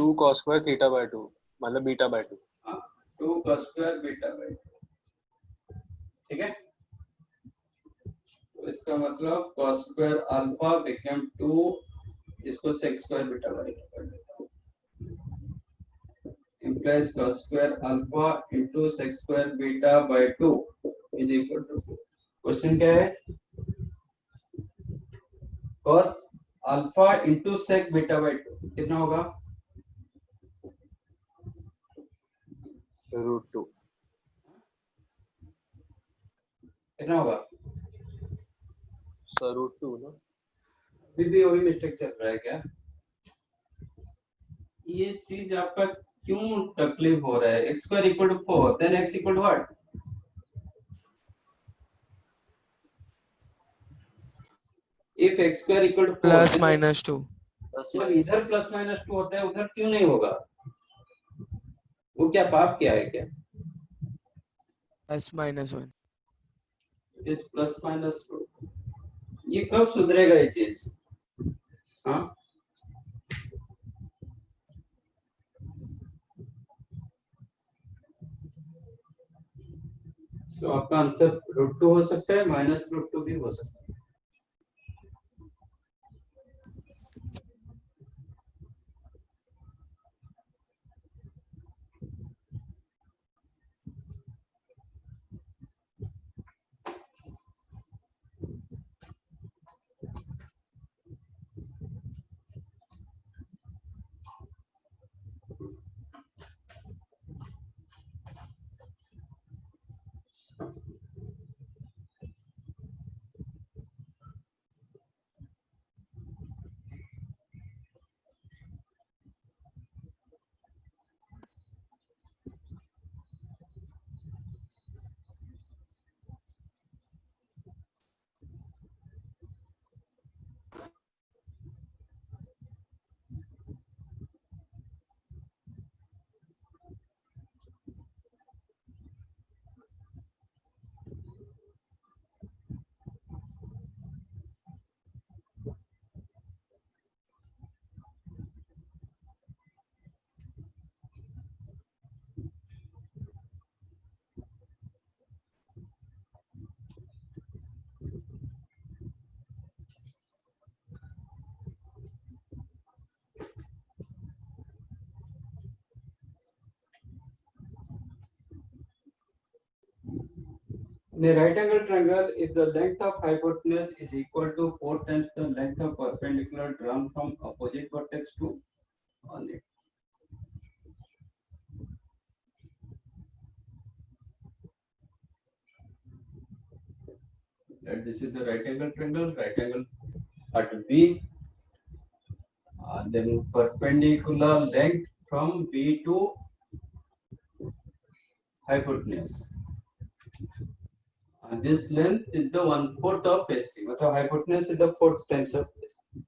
2 cos square theta by 2 मतलब beta by 2. 2 cos square beta by 2। ठीक है, तो इसका मतलब cos स्क्वायर अल्फा बिकम 2, इसको sec स्क्वायर बीटा बाई कर देता हूँ, implies cos square alpha into sec square beta by 2 is equal to 2। Question क्या है, cos alpha into sec beta by 2 कितना होगा, √2 कितना होगा, सर √2 ना। अभी भी वही मिस्टेक चल रहा है क्या, ये चीज आपका क्यों तकलीफ हो रहा है, x square equal to 4 then x equal to what, if x square equal to 4 plus minus 2। जब इधर प्लस माइनस 2 होता है उधर क्यों नहीं होगा, वो क्या पाप क्या है क्या, प्लस माइनस 1। इस प्लस माइनस 2 ये कब सुधरेगा ये चीज, हाँ तो आपका आंसर √2 हो सकता है, -√2 भी हो सकता है। In a right angle triangle, if the length of hypotenuse is equal to 4 times the length of perpendicular drawn from opposite vertex to on it. That this is the right angle triangle at B, then perpendicular length from B to hypotenuse. And this length is the 1/4 of SC. So hypotenuse is the 4th times of SC.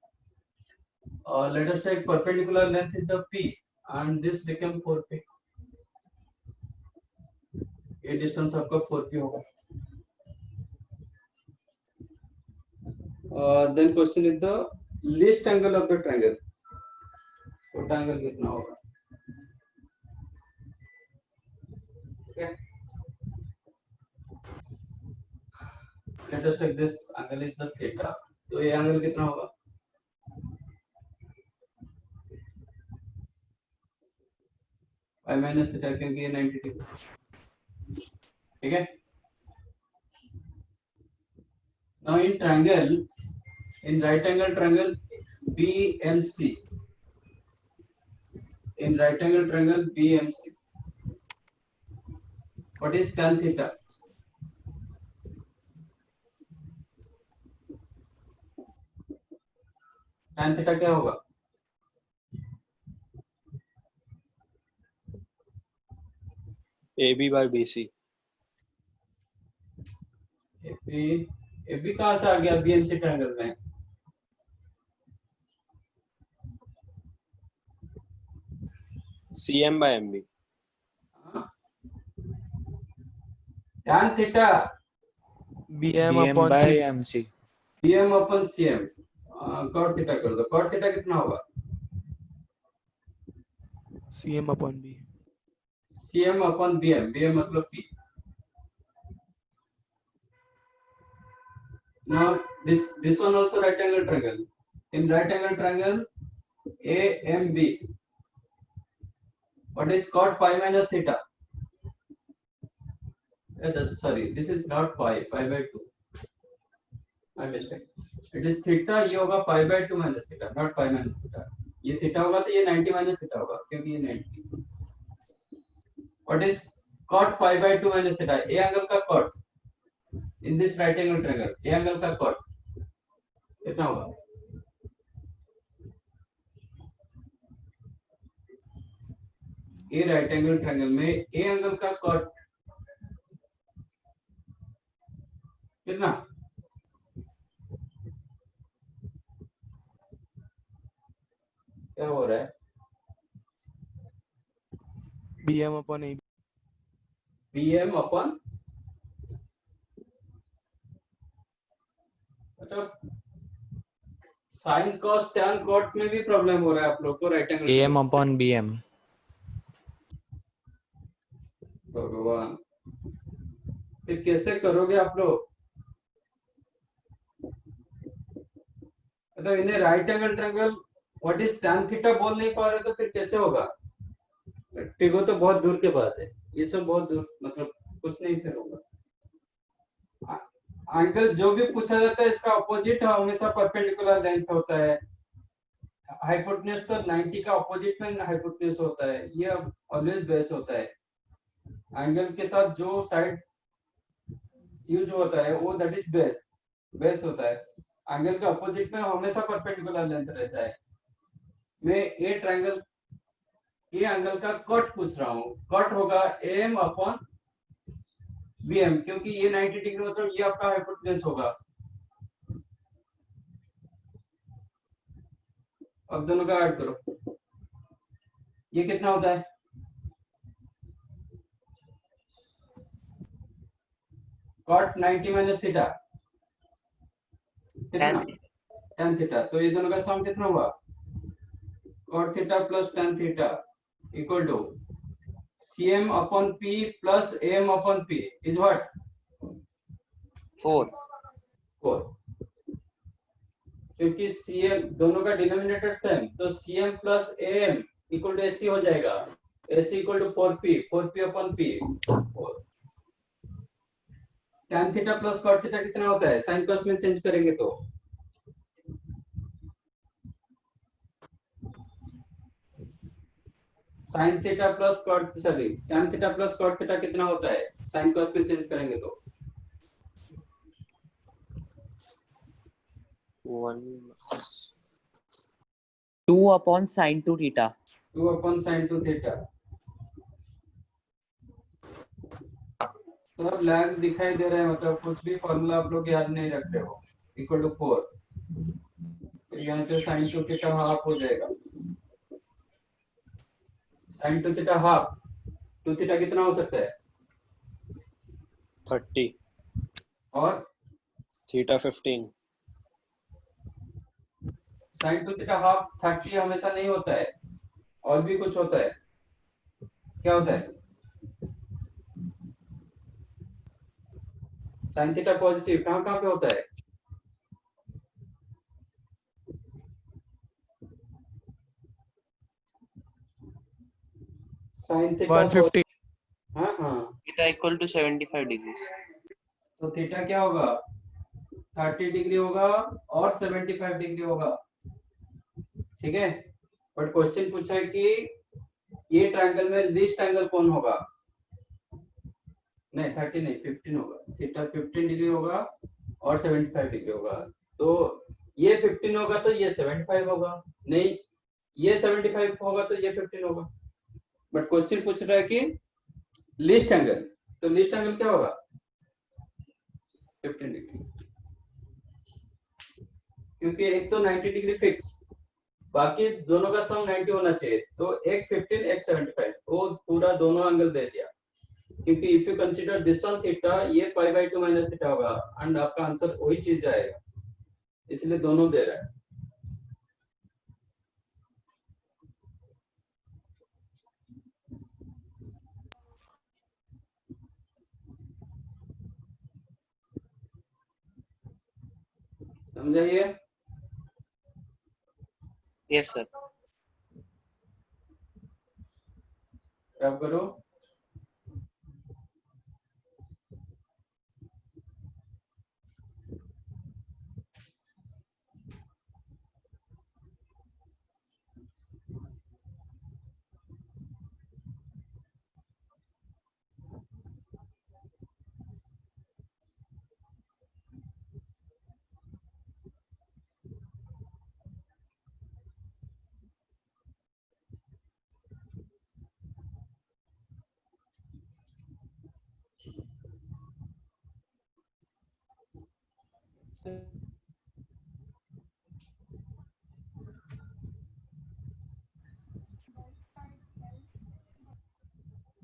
Let us take perpendicular length is the P, and this become 4P. ये distance आपका 4P होगा. Then question is the least angle of the triangle. छोटा angle कितना होगा? Okay. Let us take this angle is the theta. तो ये angle कितना होगा? I minus theta क्योंकि ये 90 डिग्री. ठीक है? Now in triangle, in right angle triangle BMC. In right angle triangle BMC. What is tan theta? tan theta क्या होगा? AB by BC. AB कहाँ से आ गया BMC ट्रायंगल में? CM by MB. tan theta BM BM upon by C. MC. BM upon CM cot theta कर दो. cot theta कितना होगा? CM upon B. CM अपन BM. BM मतलब P. this one also right angle triangle. In right angle triangle AMB, what is cot pi minus theta? Sorry, this is not pi by 2. My mistake. It is theta, ये होगा pi by 2 minus theta, not pi minus theta. ये theta होगा तो ये 90 minus theta होगा, क्योंकि ये 90. What is cot pi by 2 minus theta? A angle का cot in this right angle triangle, A angle का cot कितना होगा? A right angle triangle में A angle का cot कितना? क्या हो रहा है? BM upon AB. BM अपन मतलब साइन कॉस टैन कॉट में भी प्रॉब्लम हो रहा है आप लोग को right angle AM upon BM. भगवान, फिर कैसे करोगे आप लोग? मतलब इन्हें right angle triangle what is tan theta बोल नहीं पा रहे तो फिर कैसे होगा? टिगो तो बहुत दूर के बात है, ये सब बहुत दूर, मतलब कुछ नहीं फिर होगा. एंगल जो भी पूछा जाता है इसका अपोजिट हमेशा परपेंडिकुलर लेंथ होता है. हाइपोटेन्यूज तो 90 का अपोजिट में हाइपोटेन्यूज होता है, ये ऑलवेज बेस होता है. एंगल के साथ जो साइड यूज होता है वो दैट इज बेस होता है. एंगल के अपोजिट में हमेशा परपेंडिकुलर लेंथ रहता है. मैं ए ट्रायंगल ये एंगल का कॉट पूछ रहा हूँ. कॉट होगा AM अपॉन BM, क्योंकि ये 90 डिग्री मतलब ये आपका हाइपोटेन्यूज होगा. अब दोनों का ऐड करो, ये कितना होता है? कॉट 90 माइनस थीटा कितना? tan theta. तो ये दोनों का सम कितना हुआ? cot थीटा plus tan theta equal to CM upon P plus AM upon P is what? 4. 4. क्योंकि CM दोनों का डिनोमिनेटर सेम, तो CM plus AM equal to AC हो जाएगा. AC equal to 4P upon P. 4. tan theta plus cot theta कितना होता है? sin cos में चेंज करेंगे तो sin theta plus cot sorry tan theta plus cot theta कितना होता है? sin cos में चेंज करेंगे तो 2 upon sin 2 theta. 2 upon sin 2 theta. तो अब लैग दिखाई दे रहा है, मतलब कुछ भी फॉर्मूला आप लोग याद नहीं रख रहे हो. इक्वल टू 4, यहाँ से sin 2 थीटा हाफ हो जाएगा. sin 2 थीटा हाफ 2 थीटा कितना हो सकता है? 30 और थीटा 15. sin 2 थीटा हाफ 30 हमेशा नहीं होता है, और भी कुछ होता है. क्या होता है? sin थीटा पॉजिटिव कहाँ कहाँ पे होता है? sin theta 150. हाँ हाँ. Theta equal to 75 degrees. तो थीटा क्या होगा? 30 डिग्री होगा और 75 डिग्री होगा. ठीक है. बट क्वेश्चन पूछा है कि ये ट्रायंगल में लीस्ट एंगल कौन होगा? नहीं 30 नहीं 15 होगा. थीटा 15 डिग्री होगा और 75 डिग्री होगा. तो ये 15 होगा तो ये 75 होगा. नहीं ये 75 होगा तो ये 15 होगा. बट क्वेश्चन पूछ रहा है कि लीस्ट एंगल, तो लीस्ट एंगल क्या होगा? 15 डिग्री, क्योंकि एक तो 90 डिग्री फिक्स, बाकी दोनों का सम 90 होना चाहिए. तो एक 15 एक 75, वो पूरा दोनों एंगल दे दिया. क्योंकि if you consider this one theta, ये पाई बाय 2 माइनस थीटा होगा एंड आपका आंसर वही चीज आएगा, इसलिए दोनों दे रहा है. समझाइए। Yes, sir. क्या करो,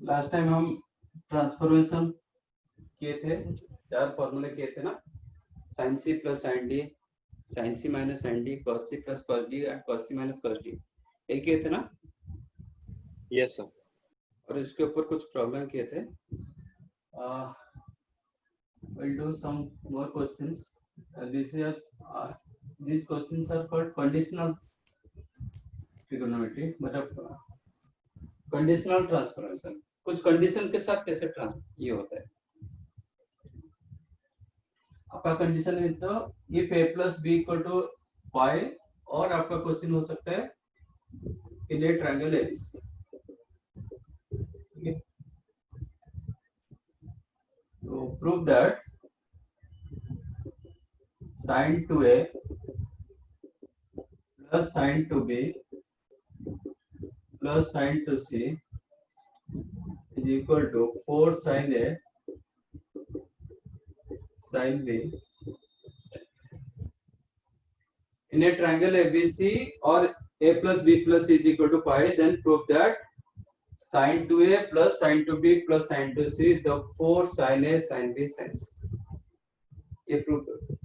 लास्ट टाइम हम ट्रांसफॉर्मेशन किए थे, 4 फॉर्मूले किए थे ना, sine C plus sine D, sine C minus sine D, cos C plus cos D and cos C minus cos D, यही किए थे ना। Yes, sir. और इसके ऊपर कुछ प्रॉब्लम किए थे। we'll do some more questions. These questions are called conditional trigonometry, मतलब conditional transformation, कुछ कंडीशन के साथ कैसे ट्रांस ये होता है। आपका कंडीशन है तो if a plus B equal to pi, और आपका क्वेश्चन हो सकता है इन ए ट्रायंगल एबीसी। तो prove that sin 2a plus sin 2b plus sin 2c is equal to 4 sin a sin b in a triangle ABC, or a plus b plus c is equal to pi, then prove that sin 2a plus sin 2b plus sin 2c the 4 sin a sin b sin c, ये प्रूव करो।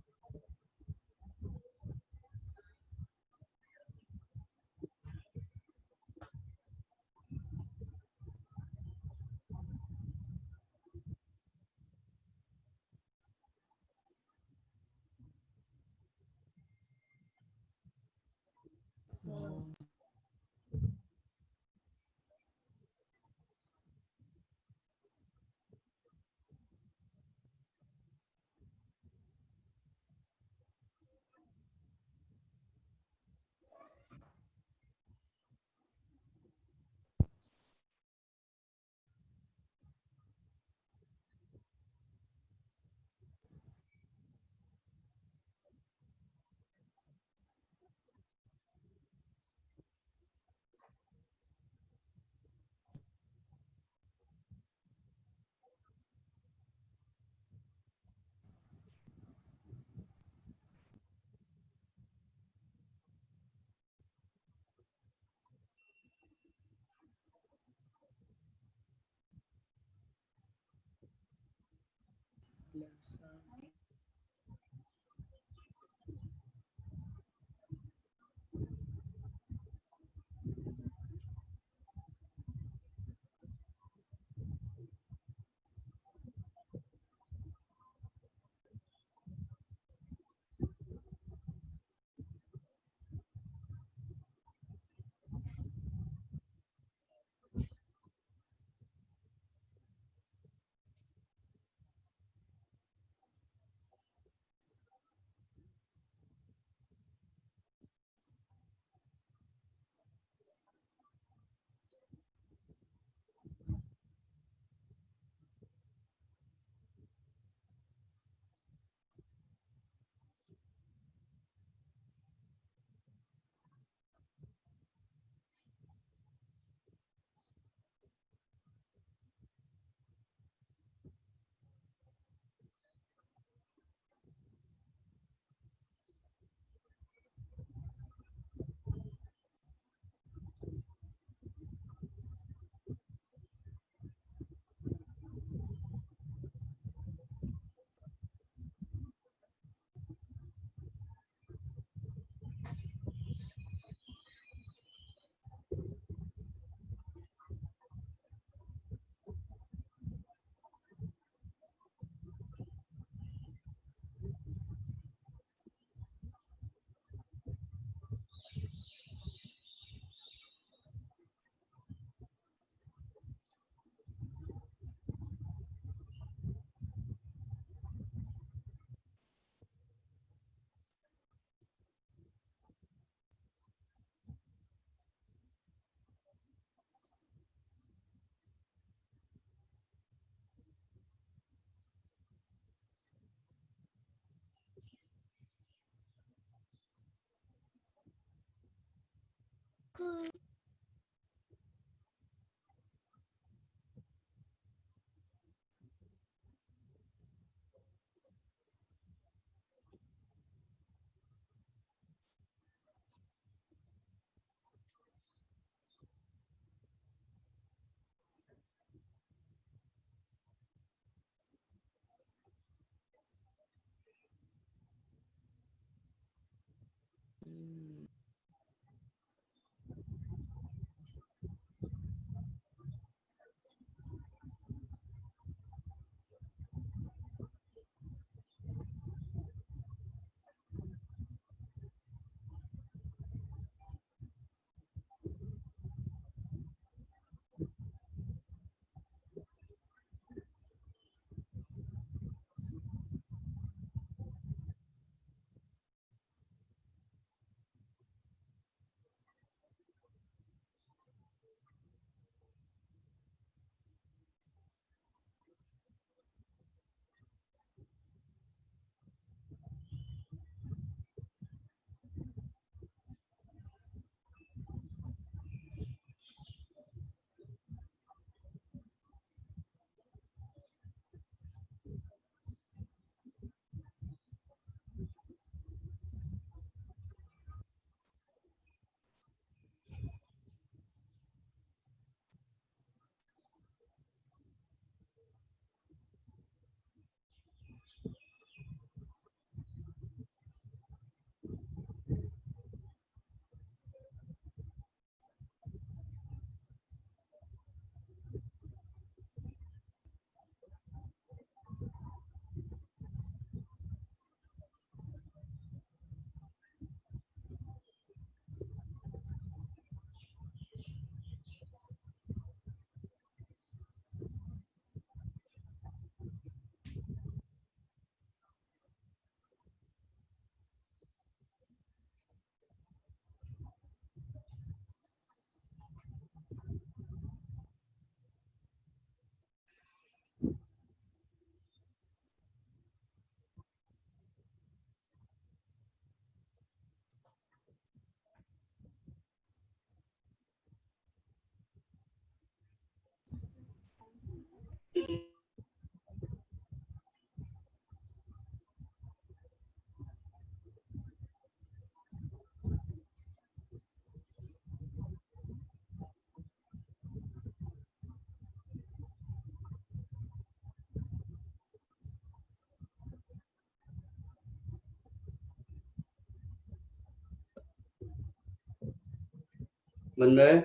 बन रहा है?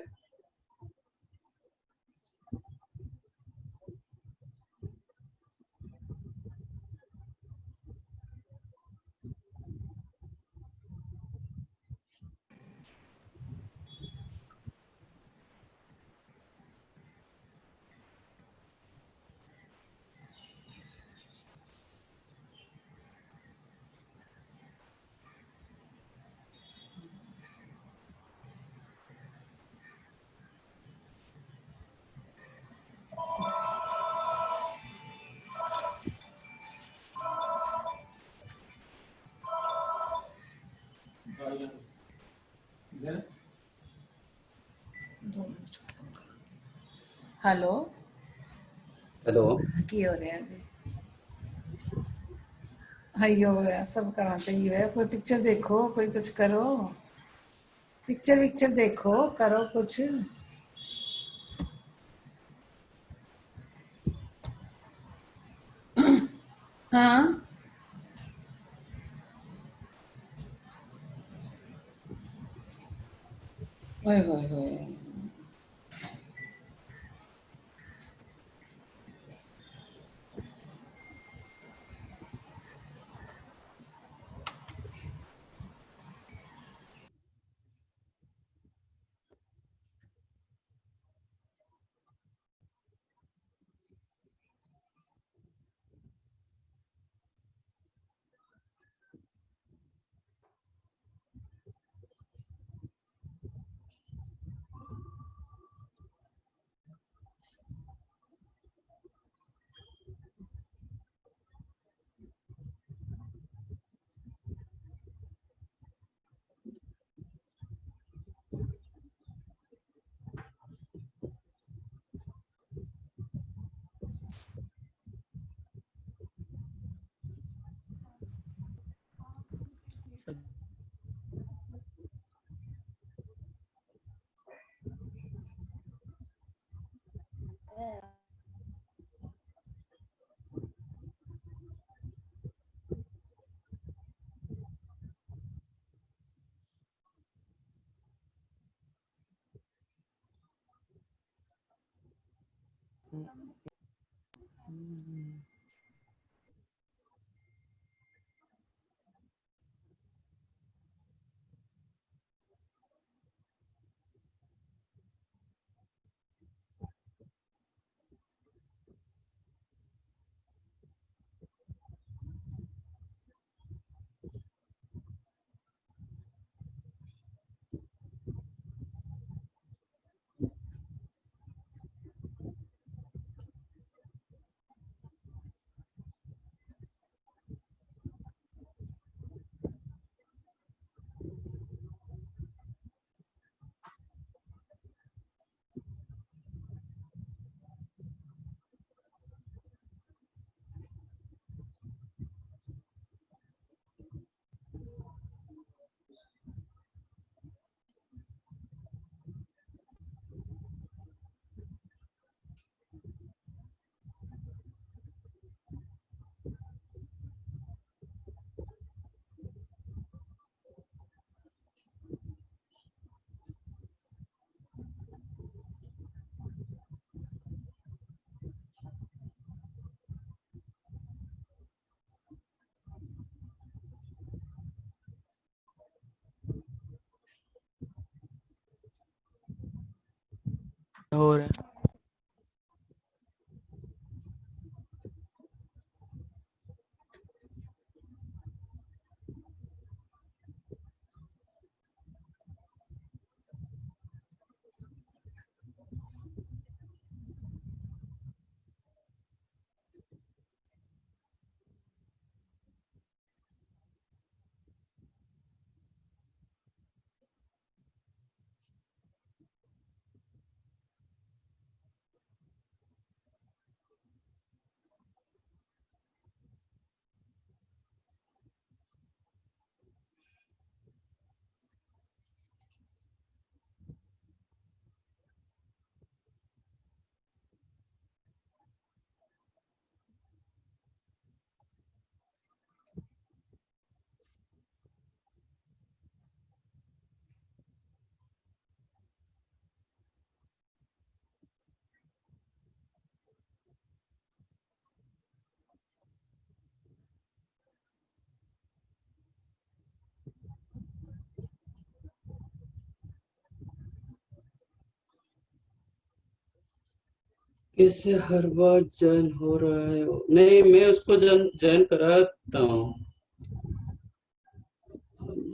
Hello hello. की हो रहा है? हाई हो गया, सब करना चाहिए। कोई पिक्चर देखो, कोई कुछ करो, पिक्चर विक्चर देखो, करो कुछ। हाँ, ओए होए होए। हो रहा है। कैसे हर बार जॉइन हो रहा है वो? नहीं, मैं उसको जॉइन कराता हूँ।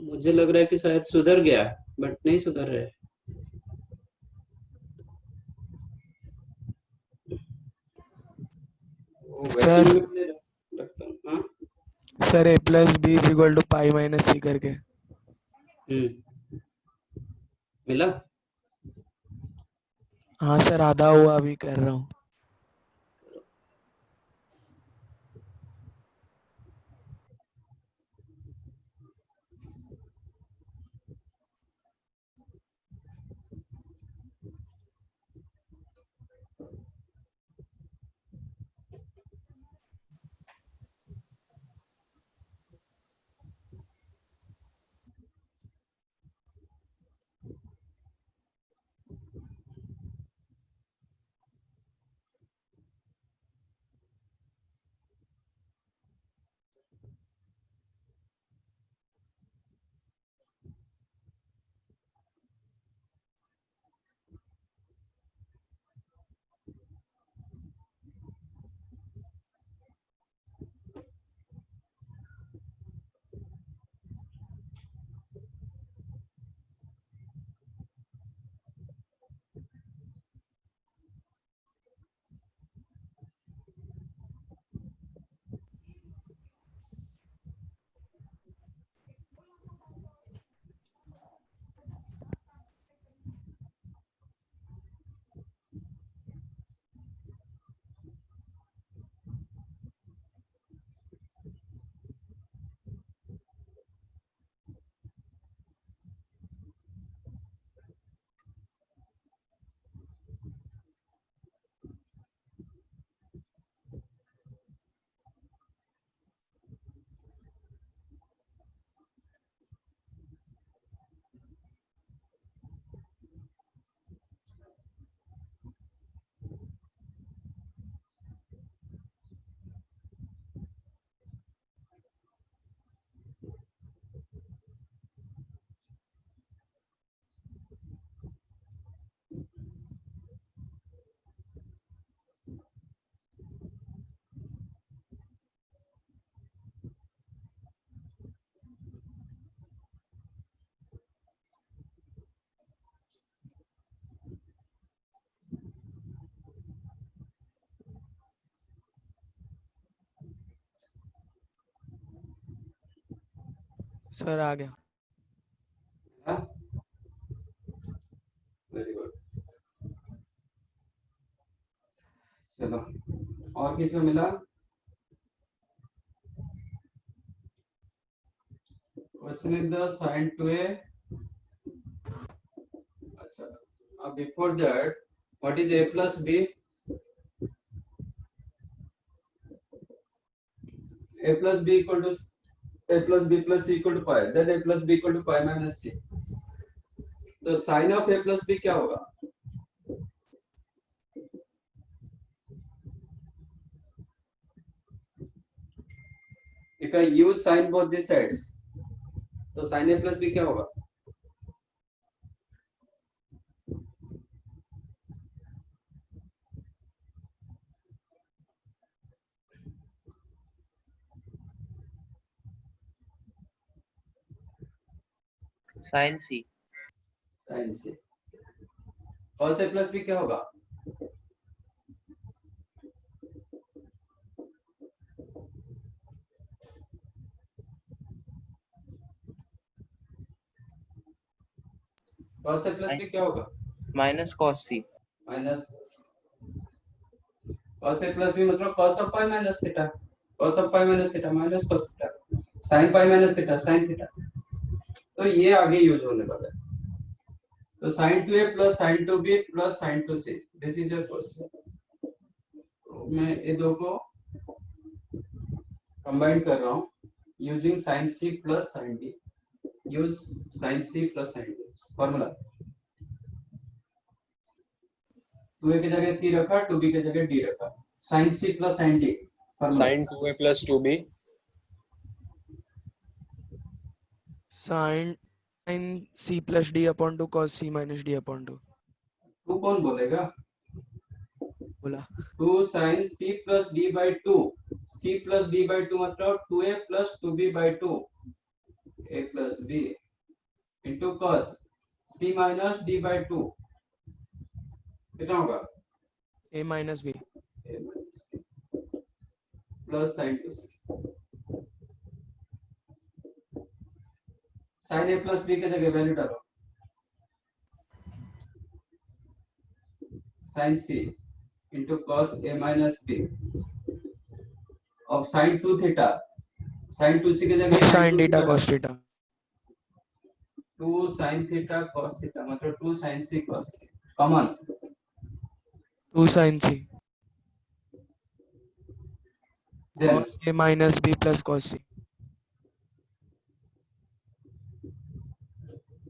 मुझे लग रहा है कि शायद सुधर गया, बट नहीं सुधर रहा है। वो सर waiting में रखता हूँ। हाँ। Sir a plus B is equal to pi minus C करके। मिला। हाँ सर आधा हुआ अभी कर रहा हूँ। सर आ गया। Very good. चलो, और किसको मिला? Question is the sine two A. अच्छा, before that, what is a plus b? a plus b equal to a plus b plus c equal to pi, then a plus b equal to pi minus c. तो sine of a plus b क्या होगा? If I use sin both the sides, तो sin a plus b क्या होगा? sin c। sin c। cos a plus b क्या होगा? cos a plus b क्या होगा? Minus cos c। Minus cos a plus b मतलब cos of pi minus theta, cos of pi minus theta minus cos theta, sin pi minus theta sin theta। तो ये आगे यूज होने वाला है। तो sin 2a plus sin 2b plus sin 2c, this is your question. तो मैं ये दो को कंबाइन कर रहा हूँ using sin c plus sin d। Use sin c plus sin d formula. 2a की जगह c रखा, 2b की जगह d रखा। sin c plus sin d formula. sin 2a plus 2b sine c plus d upon two cos c minus d upon two. तू कौन बोलेगा? बोला 2 sin c plus d by 2, c plus d by 2 मतलब 2a plus 2b by 2, a plus b into cos c minus d by 2 कितना होगा? a minus b a minus c plus sin 2c, sin a plus b की जगह वैल्यू डालो, sin c into cos a minus b of sin 2 theta, sin 2c की जगह sin theta डालो, cos theta 2 sin theta cos theta मतलब 2 sin c cos c common 2 sin c then cos a minus b plus cos c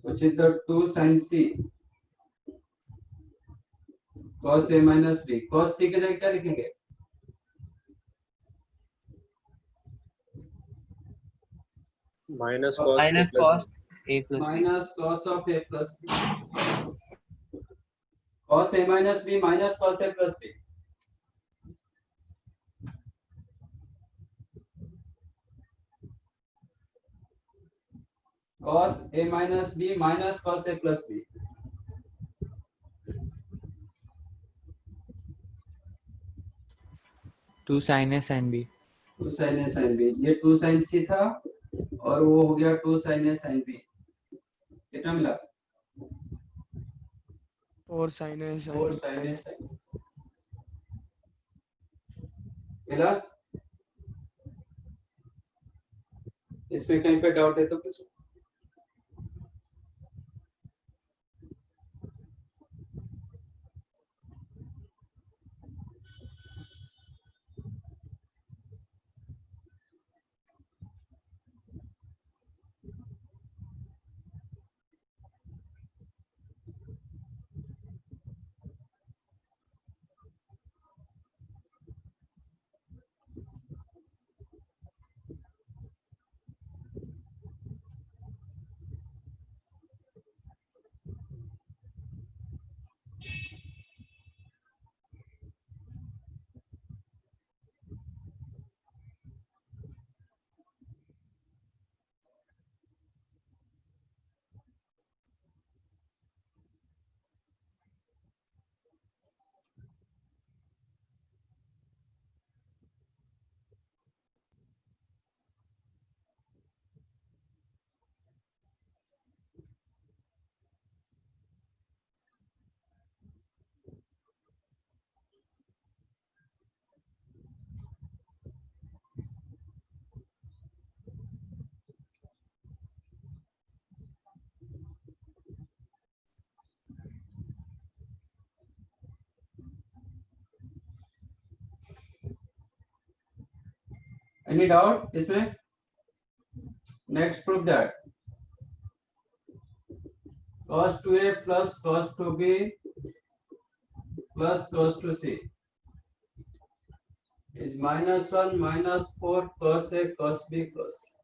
which is the 2 sin c cos a minus b, cos c की जगह क्या लिखेंगे? minus cos a minus plus cos b. a plus b. minus cos of a plus b, cos a minus b minus cos a plus b, cos a minus b minus cos a plus b, two sine A sine B 2 sin a sin b, ये 2 sin c था और वो हो गया 2 sin a sin b, कितना मिला? 4 sin a 4 sin sin a sin sin c मिला? इसमें कहीं पे डाउट है तो पूछो। Any doubt इसमें? Next prove that cos 2a plus cos 2b plus cos 2c is minus 1 minus 4 cos a cos b cos c.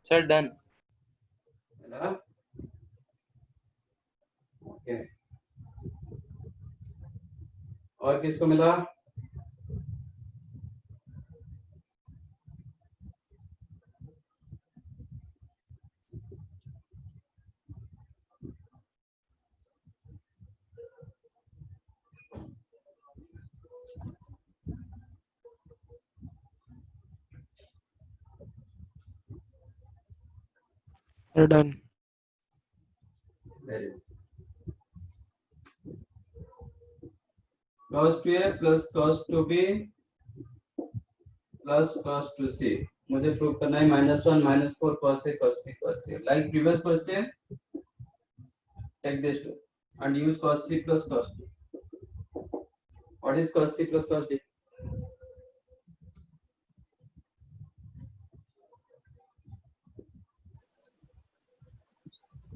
Sir done. मिला? ओके, और किसको मिला? Done. Very good. cos 2a plus cos 2b plus cos 2c, मुझे प्रूव करना है -1 -4 cos a cos b cos c, like previous question, take this two and use cos c plus cos d. What is cos c plus cos d?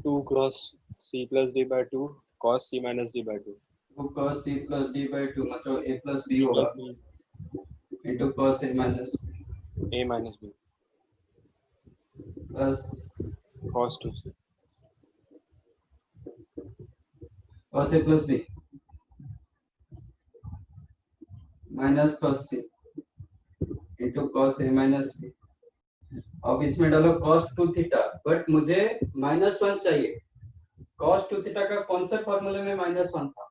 2 cos c plus d by 2 cos c minus d by 2 2 cos c plus d by 2 मतलब a plus b c होगा plus b into cos a minus a minus b plus cos 2c cos a plus b minus cos c into cos a minus b। अब इसमें डालो cos 2 थीटा, बट मुझे -1 चाहिए। cos 2 थीटा का कौन सा फॉर्मूले में -1 था?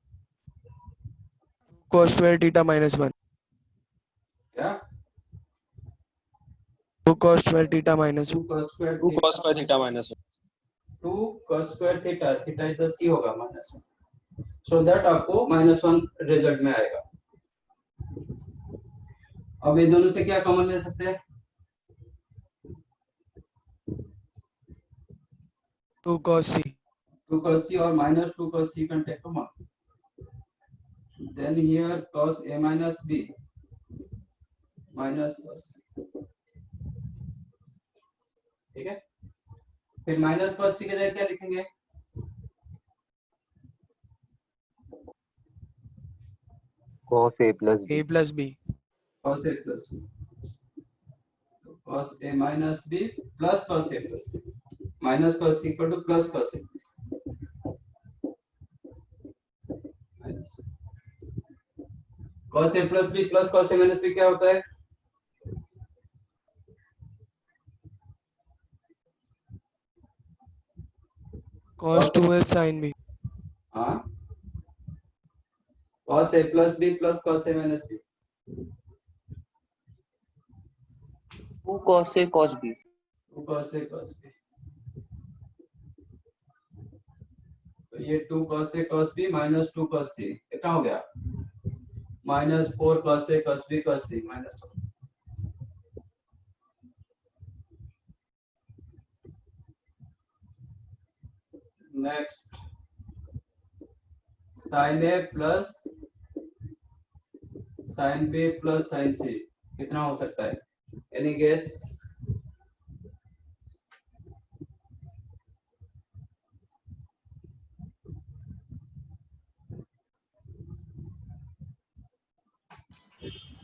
cos square theta minus 1, क्या? 2 cos square theta minus 2 cos square 2 theta, cos square theta minus 1 2 cos square theta, theta इधर c होगा -1, सो दैट आपको -1 रिजल्ट में आएगा। अब ये दोनों से क्या कॉमन ले सकते हैं? 2 cos c 2 cos c और -2 cos c can take common, then here cos a minus b minus cos c, ठीक है? फिर माइनस cos c के जगह क्या लिखेंगे? cos a plus b a plus b cos a plus b, तो cos a minus b plus cos a plus b, minus cos c equal to plus cos a plus b, minus cos a plus b plus cos a minus b क्या होता है? cos 2a sin b हाँ, cos a plus b plus cos a minus b, 2 cos a cos b। 2 cos a cos b, तो ये 2 cos a cos b minus 2 cos c कितना हो गया? -4 cos a cos b cos c minus 1। Next sin a plus sin b plus sin c कितना हो सकता है? Any guess?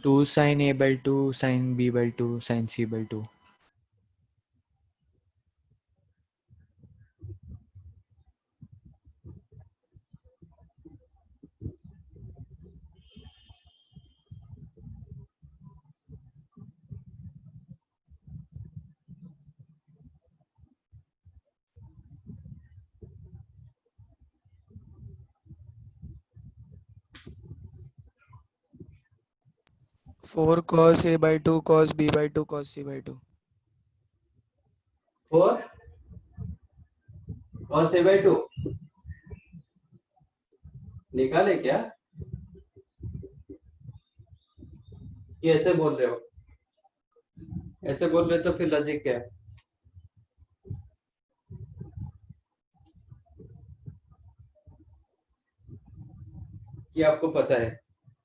Two sin a by 2 sin b by 2 sin c by 2। four cos a by 2 cos b by 2 cos c by 2 4 cos a by 2 निकाले क्या? ये ऐसे बोल रहे हो? ऐसे बोल रहे तो फिर लॉजिक क्या है? ये आपको पता है,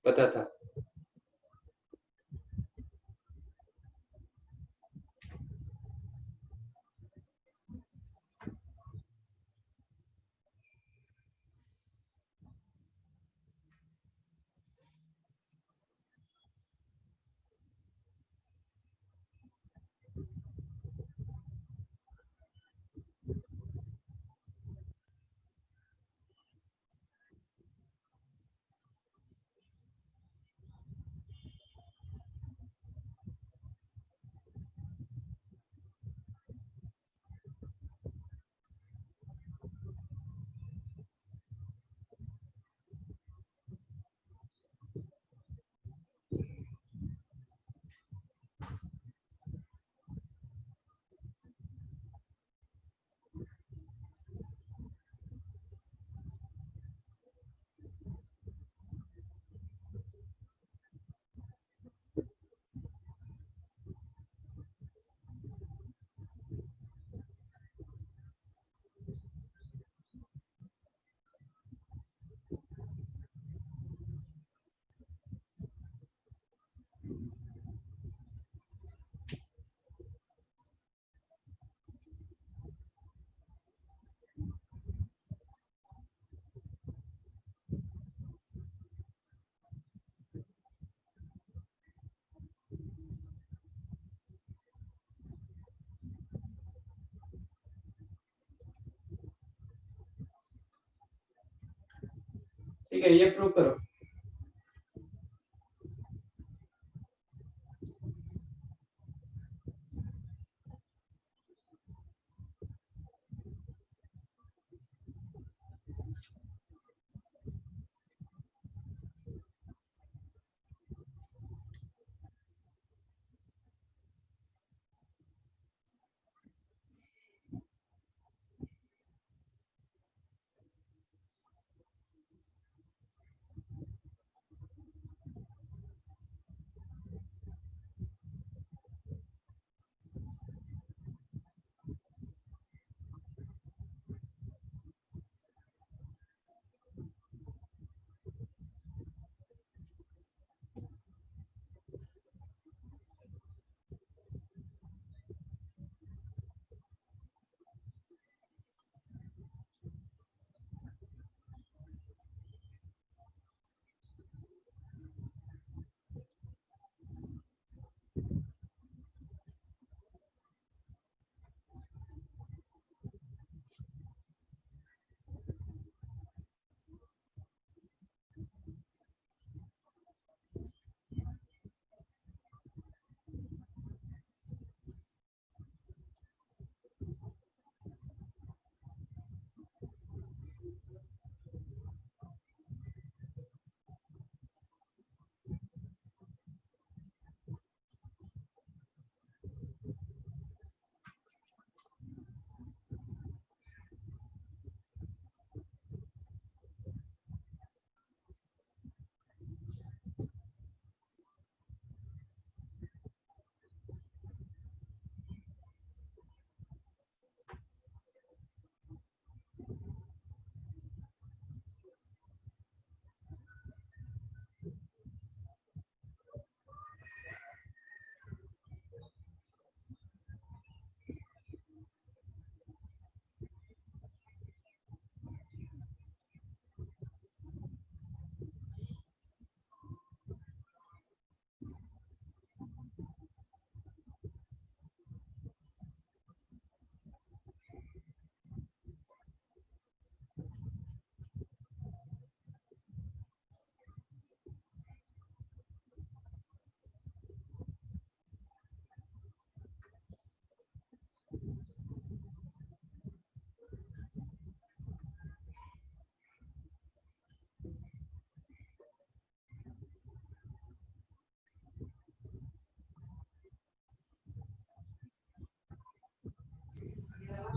पता था? ठीक है, ये प्रूव करो।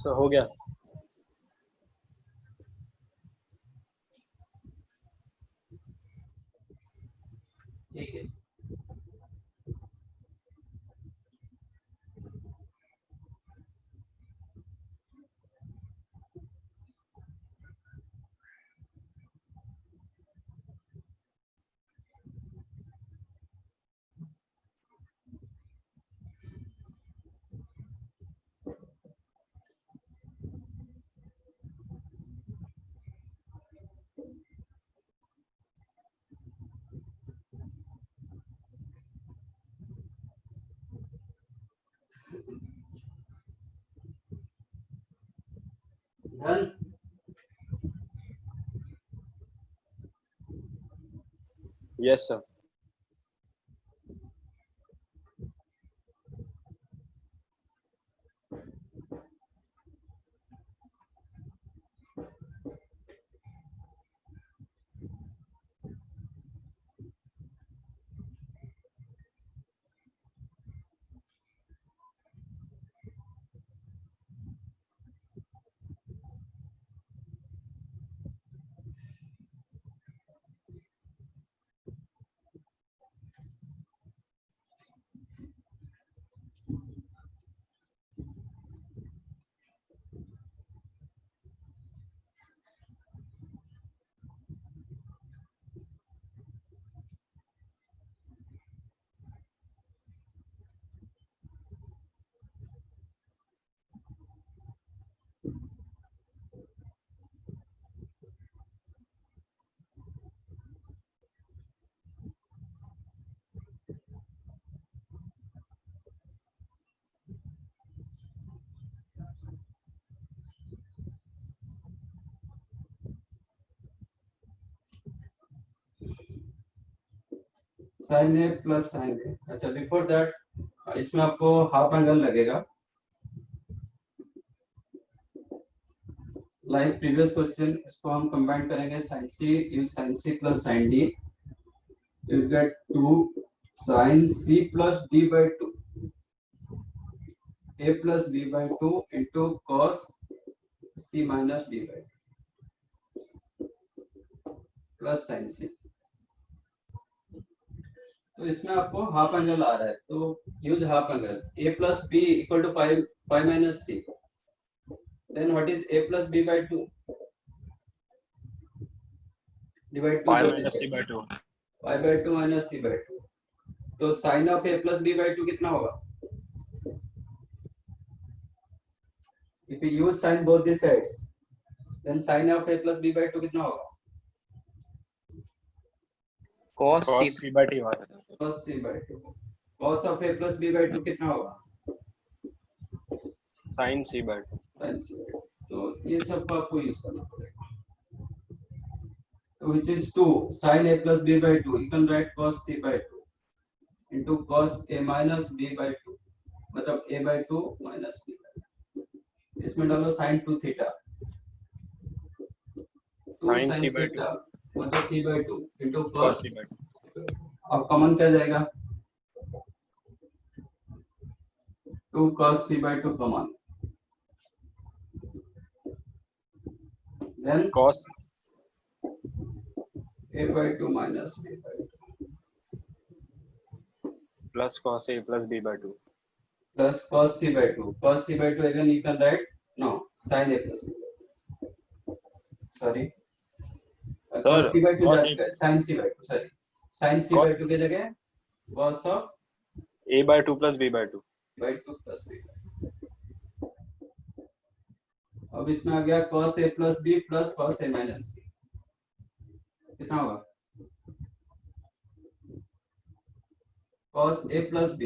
सो हो गया। ठीक है, done. Yes sir. Sine A plus sine A. अच्छा, बिफोर दैट इसमें आपको हाफ एंगल लगेगा, लाइक प्रीवियस क्वेश्चन। इसको हम कंबाइन करेंगे, sine C use sine C plus sine D, you get 2 sine C plus D by 2 a plus b by 2 into cos c minus d by 2 plus sin c। तो इसमें आपको हाफ एंगल आ रहा है, तो use half angle. a plus b equal to pi minus c, then what is a plus b by 2 divide 2 pi both minus c sides, by 2. pi by 2 minus c by 2। तो sin of a plus b by 2 कितना होगा? If we use sin both the sides, then sin of a plus b by 2 कितना होगा? cos Cos c c by t होगा। cos c by 2। cos of a plus b by 2 कितना होगा? sin c by 2। sin c by 2। तो ये सब को आपको यूज करना पड़ेगा। तो which is 2 sin a plus b by 2, you can write cos c by 2 into cos a minus b by 2, मतलब a by 2 minus b by 2। इसमें डालो sin 2 theta, sin c by 2 मतलब c by 2 into cos cos। c by 2। अब कॉमन क्या जाएगा? 2 cos c by 2 common, then cos a by 2 minus b by 2 plus cos a plus b by 2 plus cos c by 2। cos c by 2 again you can write no sin a plus b by 2, sorry Sir, cos c by 2 cos जाएगा sin c by 2, sorry sin c by 2 की जगह cos of a by 2 plus b by 2। by 2 plus b by 2। अब इसमें आ गया cos a plus b plus cos a minus b, कितना होगा? cos a plus b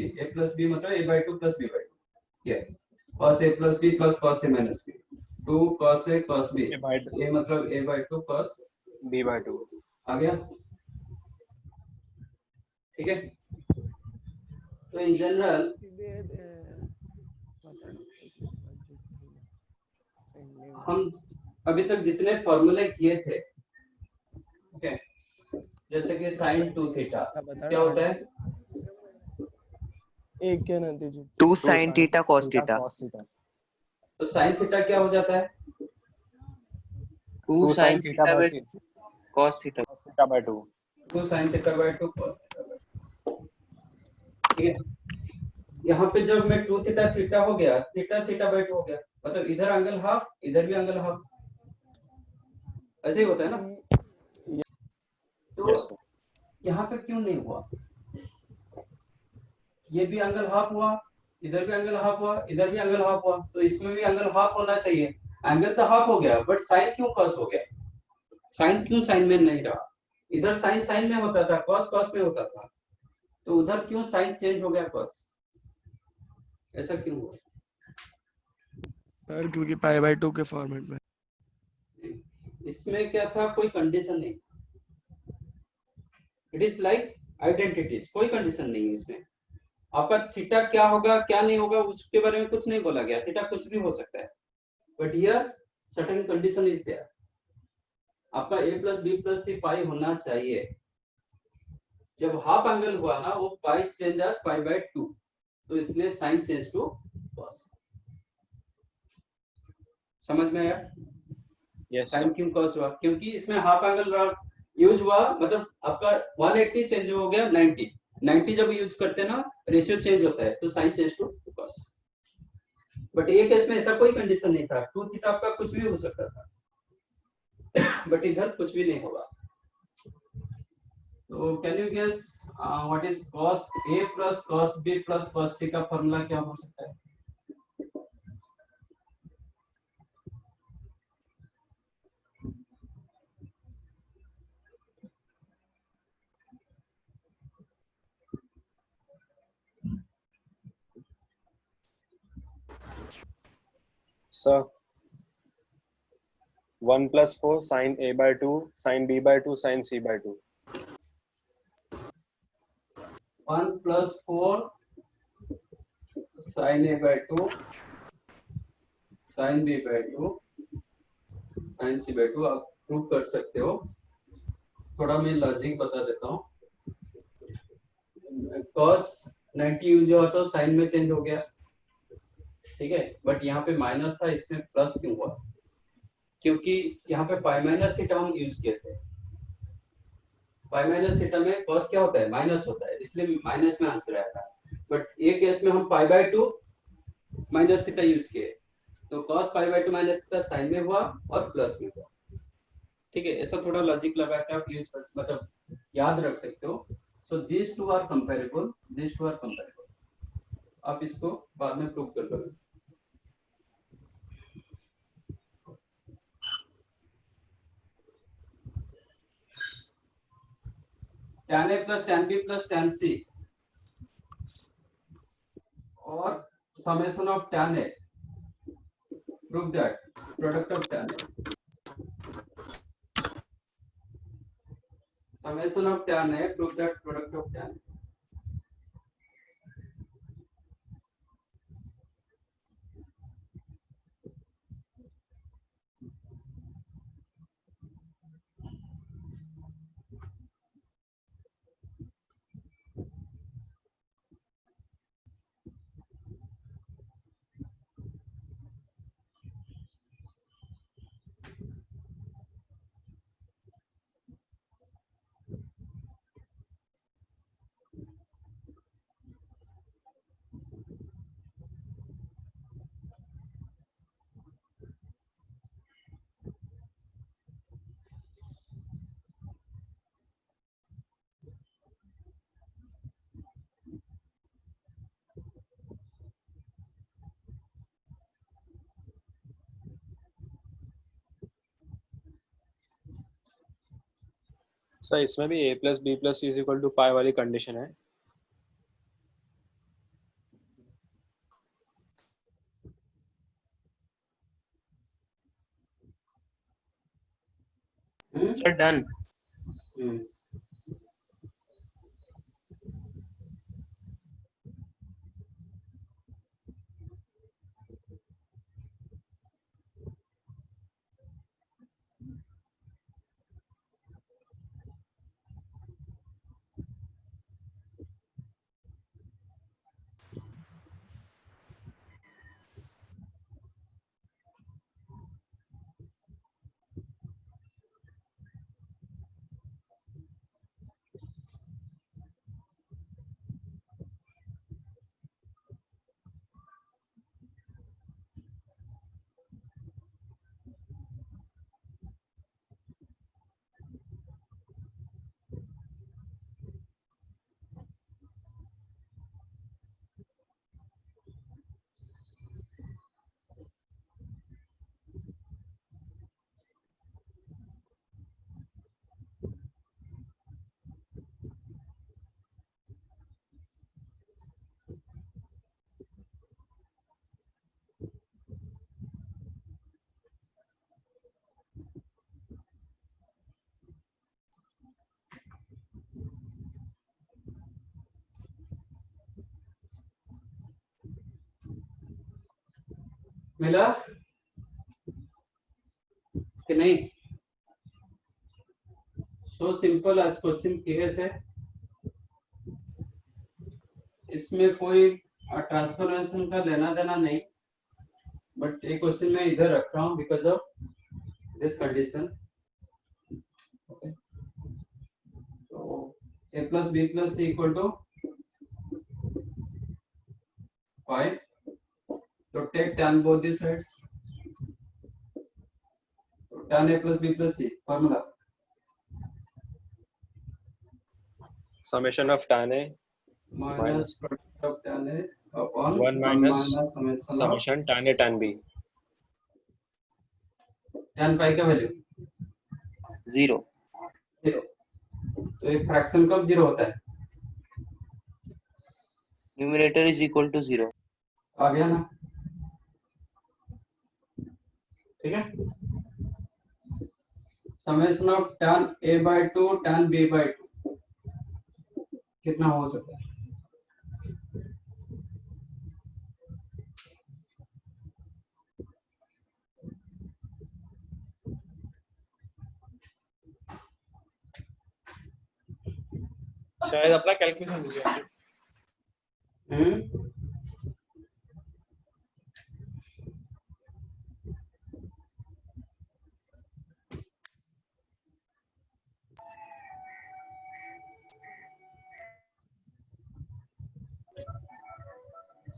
मतलब a by 2 plus b by 2, here cos a plus b plus cos a minus b, 2 cos a cos b, A by 2 a मतलब a by 2 cos b by 2। आ गया, ठीक है। तो इन जनरल हम अभी तक जितने फॉर्मूले किए थे, ठीक है, जैसे कि sin 2 थीटा क्या होता है? एक क्या ना दीजिए 2 sin theta cos theta. तो sin थीटा क्या हो जाता है? 2 sin theta by cos theta cos theta by 2। 2 sin theta by 2 cos theta by 2, ठीक है। यहाँ पे जब मैं 2 थीटा थीटा हो गया, थीटा थीटा by 2 हो गया, मतलब इधर एंगल हाफ, इधर भी एंगल हाफ, ऐसे ही होता है ना। तो Yes, sir। यहाँ पे क्यों नहीं हुआ? ये भी एंगल हाफ हुआ, इधर भी एंगल हाफ हुआ, इधर भी एंगल हाफ हुआ, तो इसमें भी एंगल हाफ होना चाहिए। एंगल तो हाफ हो गया, बट साइन क्यों कॉस हो गया? साइन क्यों साइन में नहीं रहा? इधर साइन साइन में होता था, कॉस कॉस में होता था, तो उधर क्यों साइन चेंज हो गया कॉस? ऐसा क्यों हुआ? सर क्योंकि पाई बाय 2 के फॉर्मेट में इसमें क्या था, कोई कंडीशन नहीं, इट इज लाइक आइडेंटिटीज, कोई कंडीशन नहीं है इसमें। आपका थीटा क्या होगा क्या नहीं होगा उसके बारे में कुछ नहीं बोला गया, थीटा कुछ भी हो सकता है, but here certain condition is there. आपका a plus B plus C pi होना चाहिए। जब हाफ एंगल हुआ ना, वो पाई चेंज आज पाई बाय 2, तो इसलिए साइन चेंज टू कॉस। समझ में आया? Yes, sine sir। क्यों कॉस हुआ? क्योंकि इसमें हाफ एंगल यूज हुआ, मतलब आपका 180 चेंज हो गया 90, 90 जब यूज करते हैं ना, रेशियो चेंज होता है, तो sine change to cos. But ये केस में ऐसा कोई कंडीशन नहीं था, 2 थीटा आपका कुछ भी हो सकता था, बट इधर कुछ भी नहीं होगा। तो can you guess what is cos a plus cos b plus cos c का फॉर्मूला क्या हो सकता है? Sir, 1 plus 4 sin a by 2 sin b by 2 sin c by 2। 1 plus 4 sine A by 2 sine B by 2 sine C by 2 आप प्रूव कर सकते हो। थोड़ा मैं लॉजिक बता देता हूँ। cos 90 जो है तो साइन में चेंज हो गया, ठीक है, बट यहाँ पे माइनस था, इसमें प्लस क्यों हुआ? क्योंकि यहाँ पे पाई माइनस थीटा हम यूज किए थे। पाई माइनस थीटा में cos क्या होता है? माइनस होता है, इसलिए माइनस में आंसर आया था। बट एक केस में हम pi by 2 minus theta use किए, तो cos pi by 2 minus theta sine में हुआ और प्लस में हुआ, ठीक है। ऐसा थोड़ा लॉजिक लगा के आप यूज मतलब याद रख सकते हो। So this two are comparable, this two are comparable. आप इसको बाद में प्रूव कर लोगे। tan a plus tan b plus tan c और summation of tan a, prove that product of tan a, summation of tan a, prove that product of tan a। Sir इसमें भी a plus B plus is equal to pi वाली कंडीशन है। Sir done. मिला कि नहीं? सो सिंपल, आज क्वेश्चन केस है, इसमें कोई ट्रांसफॉर्मेशन का लेना देना नहीं, बट एक क्वेश्चन मैं इधर रख रहा हूँ बिकॉज ऑफ दिस कंडीशन। तो a plus B plus C equal to 5, तो take tan both the sides, तो tan a plus b plus c formula summation of tan a minus product of tan a upon 1 minus summation of summation tan a tan b। tan पाई का वैल्यू 0। 0, तो एक फ्रैक्शन कब 0 होता है? Numerator is equal to 0। आ गया ना? ठीक है। Summation of tan a by 2 tan b by 2 कितना हो सकता है? शायद अपना कैलकुलेशन हो गया।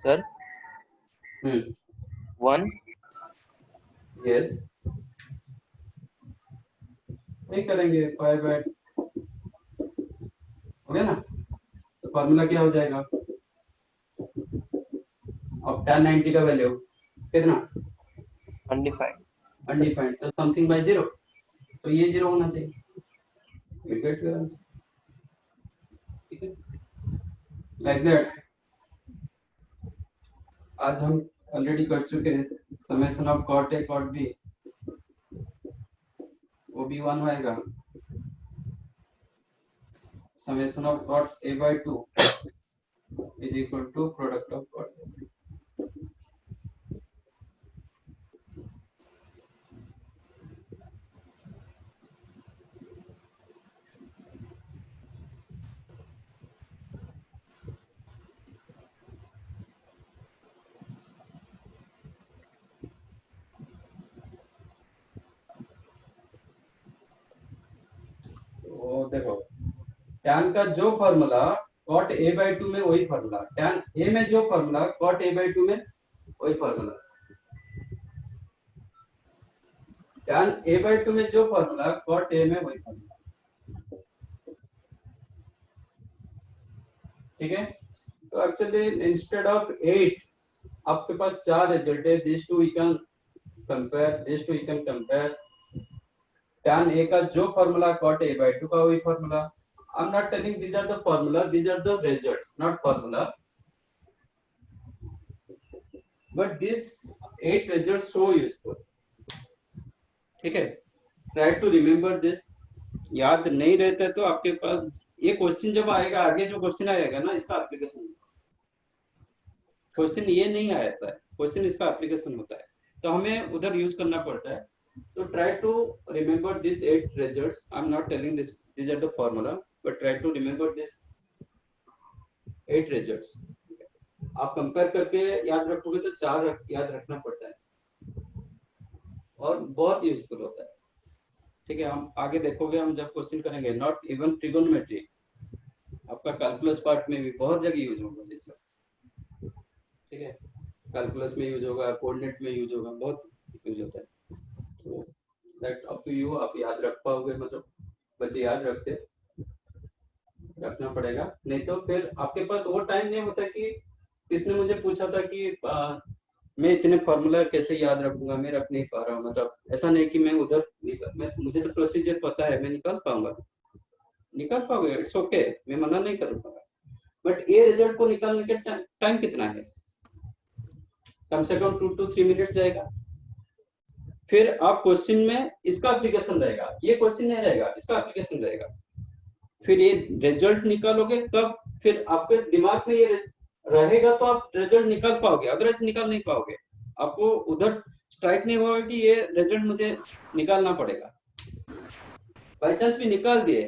Sir, 1 यस, नहीं करेंगे 5/, हो गया ना। तो फॉर्मूला क्या हो जाएगा, अब tan 90 का वैल्यू कितना, undefined. Undefined, so something bye 0, तो ये 0 होना चाहिए, you get your answer, ठीक है, like that। आज हम ऑलरेडी कर चुके हैं summation of cot A cot B, वो भी 1 आएगा, summation of cot A by 2 is equal to product of cot A। तो देखो tan का जो फॉर्मूला cot A by 2 में वही फॉर्मूला, tan A में जो फॉर्मूला cot A by 2 में वही फॉर्मूला, tan A by 2 में जो फॉर्मूला cot A में वही फॉर्मूला, ठीक है। तो एक्चुअली इंस्टेड ऑफ 8 आपके पास 4 रिजल्ट है, this two we can compare, tan A का जो फॉर्मूला cot A by 2 का वही formula. I'm not telling these are the formula, these are the results, not formula, but these 8 results so useful, ठीक है। Try to remember this, याद नहीं रहता तो आपके पास ये क्वेश्चन जब आएगा, आगे जो क्वेश्चन आएगा ना इसका एप्लीकेशन, क्वेश्चन ये नहीं आता है, क्वेश्चन इसका एप्लीकेशन होता है, तो हमें उधर यूज करना पड़ता है। तो try to remember this 8 results, I am not telling this these are the formula, but try to remember this 8 results। आप कंपेयर करके याद रखोगे तो 4 याद रखना पड़ता है और बहुत यूजफुल होता है, ठीक है। हम आगे देखोगे, हम जब क्वेश्चन करेंगे, नॉट इवन ट्रिगोनोमेट्री, आपका कैलकुलस पार्ट में भी बहुत जगह यूज होगा ये सब, ठीक है। कैलकुलस में यूज होगा, कोऑर्डिनेट में यूज होगा, बहुत यूज होता है। तो दैट अप टू यू, आप याद रख पाओगे, मतलब बच्चे याद रखना पड़ेगा, नहीं तो फिर आपके पास वो टाइम नहीं होता कि किसने मुझे पूछा था कि मैं इतने फॉर्मूला कैसे याद रखूंगा, मैं रख नहीं पा रहा हूँ, मतलब ऐसा नहीं कि मैं उधर मुझे तो प्रोसीजर पता है, मैं निकाल पाओगे, इट्स ओके, मैं मना नहीं करूंगा, बट ये रिजल्ट को निकालने के टाइम कितना है, कम से कम 2 to 3 मिनट्स जाएगा। फिर आप क्वेश्चन में इसका एप्लीकेशन रहेगा, ये क्वेश्चन नहीं रहेगा, इसका एप्लीकेशन रहेगा, फिर ये रिजल्ट निकालोगे तब फिर आपके दिमाग में ये रहेगा तो आप रिजल्ट निकाल पाओगे, अदरवाइज निकाल नहीं पाओगे, आपको उधर स्ट्राइक नहीं होगा कि ये रिजल्ट मुझे निकालना पड़ेगा। बाई चांस भी निकाल दिए,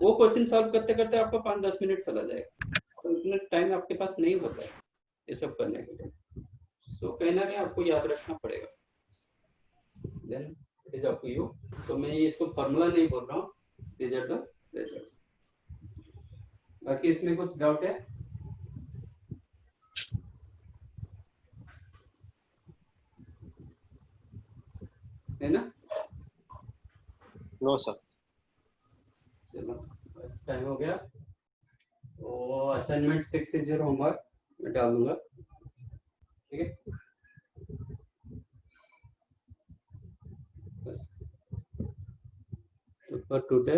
वो क्वेश्चन सॉल्व करते करते आपको 5-10 मिनट चला जाएगा, तो इतना टाइम आपके पास नहीं होता है ये सब करने के लिए। सो कहीं ना कहीं आपको याद रखना पड़ेगा, then it is up to you। तो मैं इसको फॉर्मूला नहीं बोल रहा हूँ, these are the results। बाकी इसमें कुछ डाउट है ना? No sir. चलो बस टाइम हो गया, तो असाइनमेंट 6 होमवर्क मैं डाल दूंगा, ठीक है। बस for today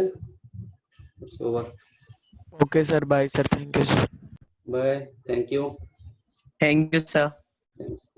it's over। Okay, sir. Bye, sir. Thank you, sir. Bye, thank you, Thank you, sir. thanks।